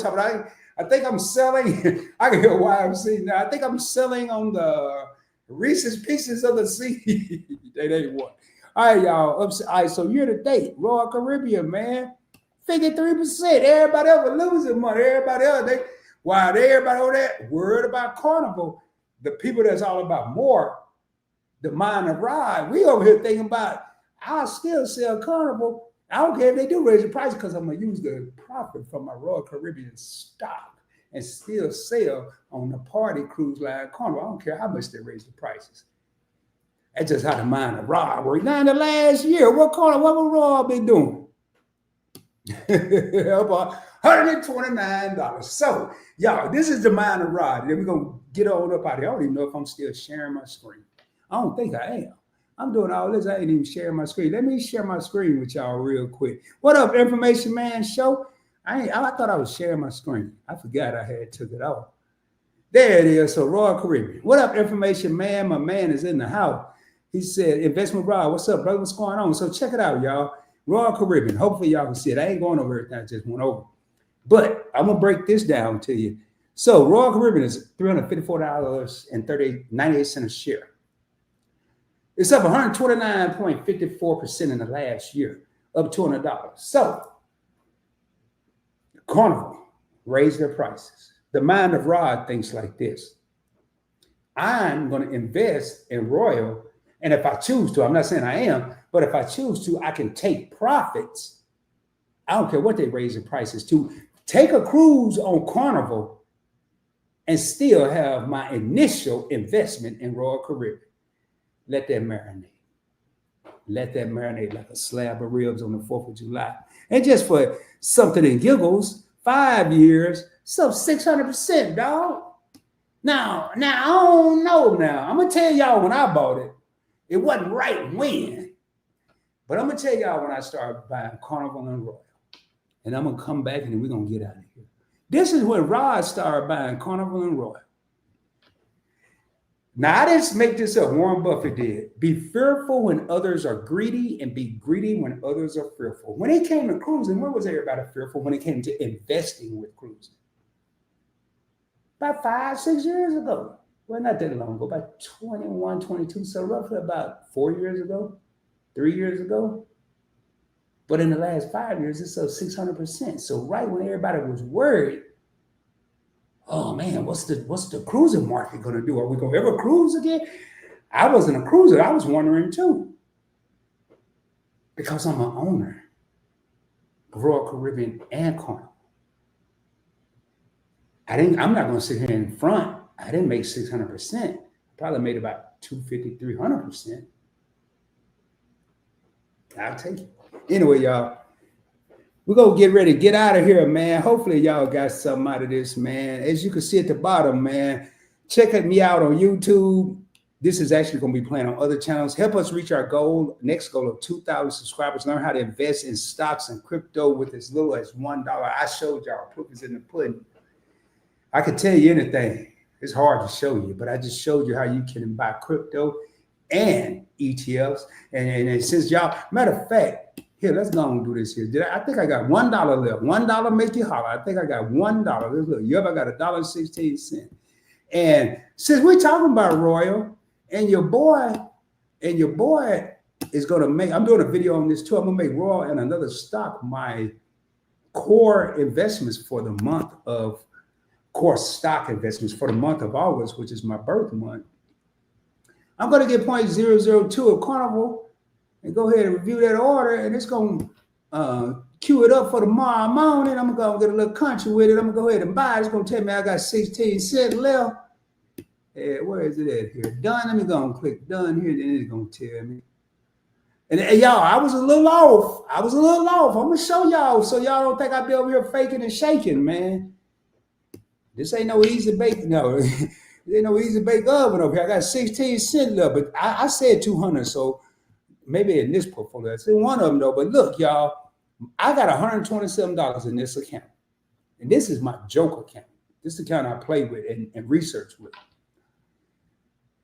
S1: I think I'm selling, I can hear YMC now. I think I'm selling on the Reese's Pieces of the Sea. They ain't what. All right, y'all. All right, so year to date, Royal Caribbean, man, 53%. Everybody else was losing money. Everybody else, everybody over there worried about Carnival, the people that's all about more, the mind of Rod, we over here thinking about, I'll still sell Carnival. I don't care if they do raise the price because I'm going to use the profit from my Royal Caribbean stock. and still sail on the party cruise line Carnival. I don't care how much they raise the prices. That's just how the mind of Rod works. Now in the last year, what would Rod been doing? About $129. So, y'all, this is the mind of Rod. Then we're going to get on up out of here. I don't even know if I'm still sharing my screen. I don't think I am. I'm doing all this. I ain't even sharing my screen. Let me share my screen with y'all real quick. What up, Information Man Show? I thought I was sharing my screen. I forgot I had took it off. There it is. So, Royal Caribbean. What up, Information Man? My man is in the house. He said, Investment Rod, what's up, brother? What's going on? So, check it out, y'all. Royal Caribbean. Hopefully, y'all can see it. I ain't going over everything. I just went over. But I'm going to break this down to you. So, Royal Caribbean is $354.98 a share. It's up 129.54% in the last year, up $200. So, Carnival raised their prices. The mind of Rod thinks like this. I'm going to invest in Royal, and if I choose to, I'm not saying I am, but if I choose to, I can take profits. I don't care what they raise the prices to. Take a cruise on Carnival and still have my initial investment in Royal Caribbean. Let that marinate. Let that marinate like a slab of ribs on the 4th of July. And just for something in giggles, 5 years, so 600%, dog. Now, I don't know now. I'm going to tell y'all when I bought it, it wasn't right when. But I'm going to tell y'all when I started buying Carnival and Royal. And I'm going to come back and then we're going to get out of here. This is when Rod started buying Carnival and Royal. Now, I didn't make this up. Warren Buffett did. Be fearful when others are greedy and be greedy when others are fearful. When it came to cruising, where was everybody fearful when it came to investing with cruising? About 5-6 years ago. Well, not that long ago, about 21, 22. So roughly about 4 years ago, 3 years ago. But in the last 5 years, it's up 600%. So right when everybody was worried, oh man, what's the cruising market going to do? Are we going to ever cruise again? I wasn't a cruiser. I was wondering too. Because I'm an owner of Royal Caribbean and Carnival. I'm not going to sit here in front. I didn't make 600%. Probably made about 250, 300%. I'll take it. Anyway, y'all. We're going to get ready to get out of here, man. Hopefully, y'all got something out of this, man. As you can see at the bottom, man, check me out on YouTube. This is actually going to be playing on other channels. Help us reach our next goal of 2,000 subscribers. Learn how to invest in stocks and crypto with as little as $1. I showed y'all. Proof is in the pudding. I could tell you anything. It's hard to show you, but I just showed you how you can buy crypto and ETFs. And since y'all, matter of fact, here, let's go and do this here. I think I got $1 left. $1 make you holler. I think I got $1. Look, you ever got $1.16. And since we're talking about Royal, and your boy is gonna make, I'm doing a video on this too. I'm gonna make Royal and another stock my core investments for the month of core stock investments for the month of August, which is my birth month. I'm gonna get 0.002 of Carnival. And go ahead and review that order, and it's going to queue it up for tomorrow morning. I'm going to get a little country with it. I'm going to go ahead and buy it. It's going to tell me I got 16 cents left. Where is it at here? Done. Let me go and click done here, then it's going to tell me. And y'all, I was a little off. I'm going to show y'all so y'all don't think I be over here faking and shaking, man. This ain't no easy bake. No, there ain't no easy bake oven over here. I got 16 cents left, but I said 200, so maybe in this portfolio, it's in one of them though. But look, y'all, I got $127 in this account. And this is my joke account. This account I play with and research with.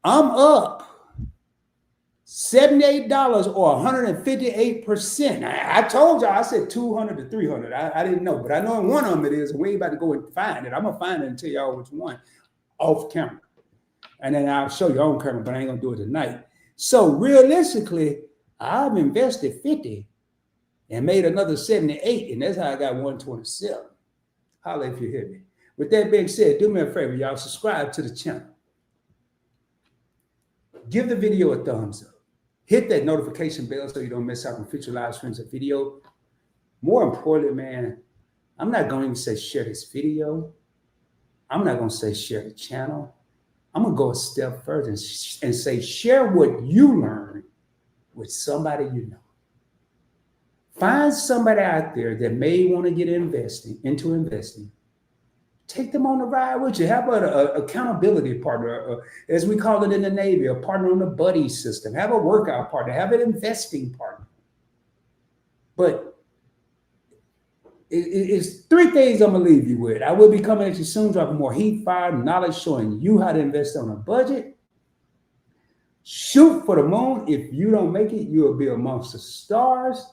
S1: I'm up $78 or 158%. I told y'all, I said 200 to 300. I didn't know, but I know in one of them it is. And we ain't about to go and find it. I'm going to find it and tell y'all which one off camera. And then I'll show you on camera, but I ain't going to do it tonight. So realistically, I've invested 50 and made another 78, and that's how I got 127. Holla if you hear me. With that being said, do me a favor, y'all. Subscribe to the channel. Give the video a thumbs up. Hit that notification bell so you don't miss out on future live streams of video. More importantly, man, I'm not going to even say share this video. I'm not going to say share the channel. I'm going to go a step further and say share what you learned with somebody you know. Find somebody out there that may want to get into investing. Take them on the ride with you. Have an accountability partner, as we call it in the Navy, a partner on the buddy system. Have a workout partner. Have an investing partner. But it's three things I'm going to leave you with. I will be coming at you soon, dropping more heat, fire, knowledge, showing you how to invest on a budget. Shoot for the moon. If you don't make it, you will be amongst the stars.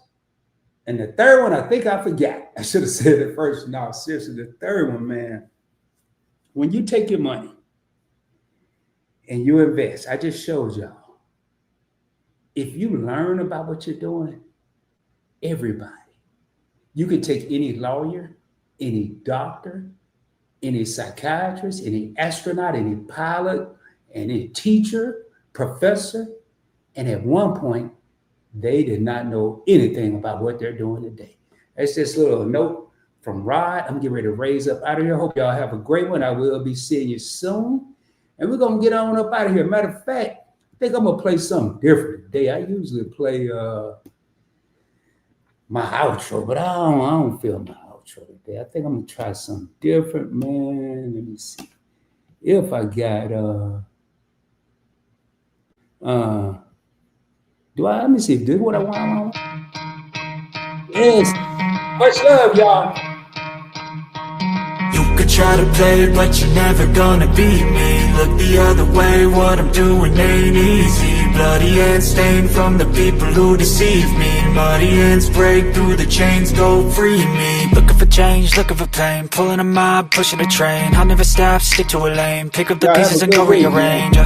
S1: And the third one, I think I forgot. I should have said it first. No, seriously, the third one, man. When you take your money and you invest, I just showed y'all. If you learn about what you're doing, everybody, you could take any lawyer, any doctor, any psychiatrist, any astronaut, any pilot, any teacher, professor, and at one point, they did not know anything about what they're doing today. That's just a little note from Rod. I'm getting ready to raise up out of here. Hope y'all have a great one. I will be seeing you soon. And we're going to get on up out of here. Matter of fact, I think I'm going to play something different today. I usually play my outro, but I don't feel my outro today. I think I'm going to try something different, man. Let me see. If I got... let me see if this is what I want. Yes. Much love, y'all.
S2: You could try to play, but you're never gonna beat me. Look the other way, what I'm doing ain't easy. Bloody hands stained from the people who deceive me. Muddy hands break through the chains, go free me. Looking for change, looking for pain. Pulling a mob, pushing a train. I'll never stop, stick to a lane. Pick up the pieces and go rearrange.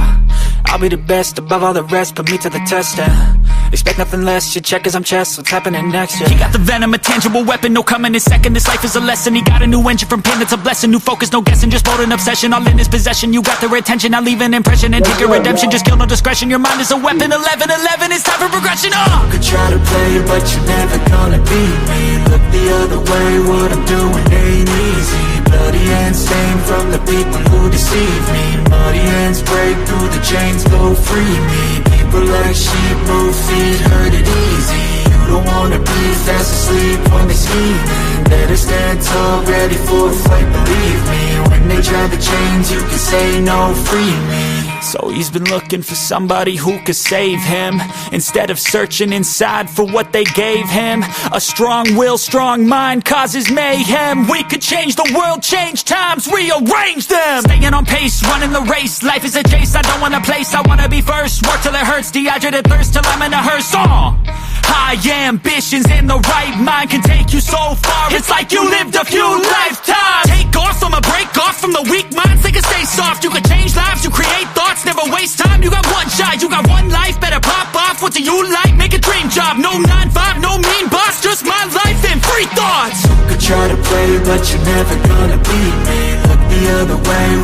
S2: I'll be the best above all the rest, put me to the test and expect nothing less, you check as I'm chess, what's happening next, yeah. He got the venom, a tangible weapon, no coming in second. This life is a lesson, he got a new engine from pain, that's a blessing. New focus, no guessing, just bold and obsession. All in his possession, you got their attention. I'll leave an impression and take your redemption. Just kill no discretion, your mind is a weapon. 11-11, it's time for progression, You could try to play, but you're never gonna beat me. Look the other way, what I'm doing ain't easy. Bloody hands stained from the people who deceive me. Muddy hands break through the chains, go free me. People like sheep move feet, hurt it easy. You don't wanna be fast asleep when they scheming. Better stand tall, ready for a fight, believe me. When they try the chains, you can say no, free me. So he's been looking for somebody who could save him, instead of searching inside for what they gave him. A strong will, strong mind causes mayhem. We could change the world, change times, rearrange them. Staying on pace, running the race. Life is a chase, I don't want a place. I wanna be first, work till it hurts. Dehydrated thirst till I'm in a hearse. High ambitions in the right mind can take you so far. It's like you lived a few lifetimes. Take off from a break off from the weak minds. They can stay soft. You can change lives, you create thoughts. Never waste time, you got one shot. You got one life, better pop off. What do you like? Make a dream job. No 9-5, no mean boss. Just my life and free thoughts. You could try to play, but you're never gonna beat me.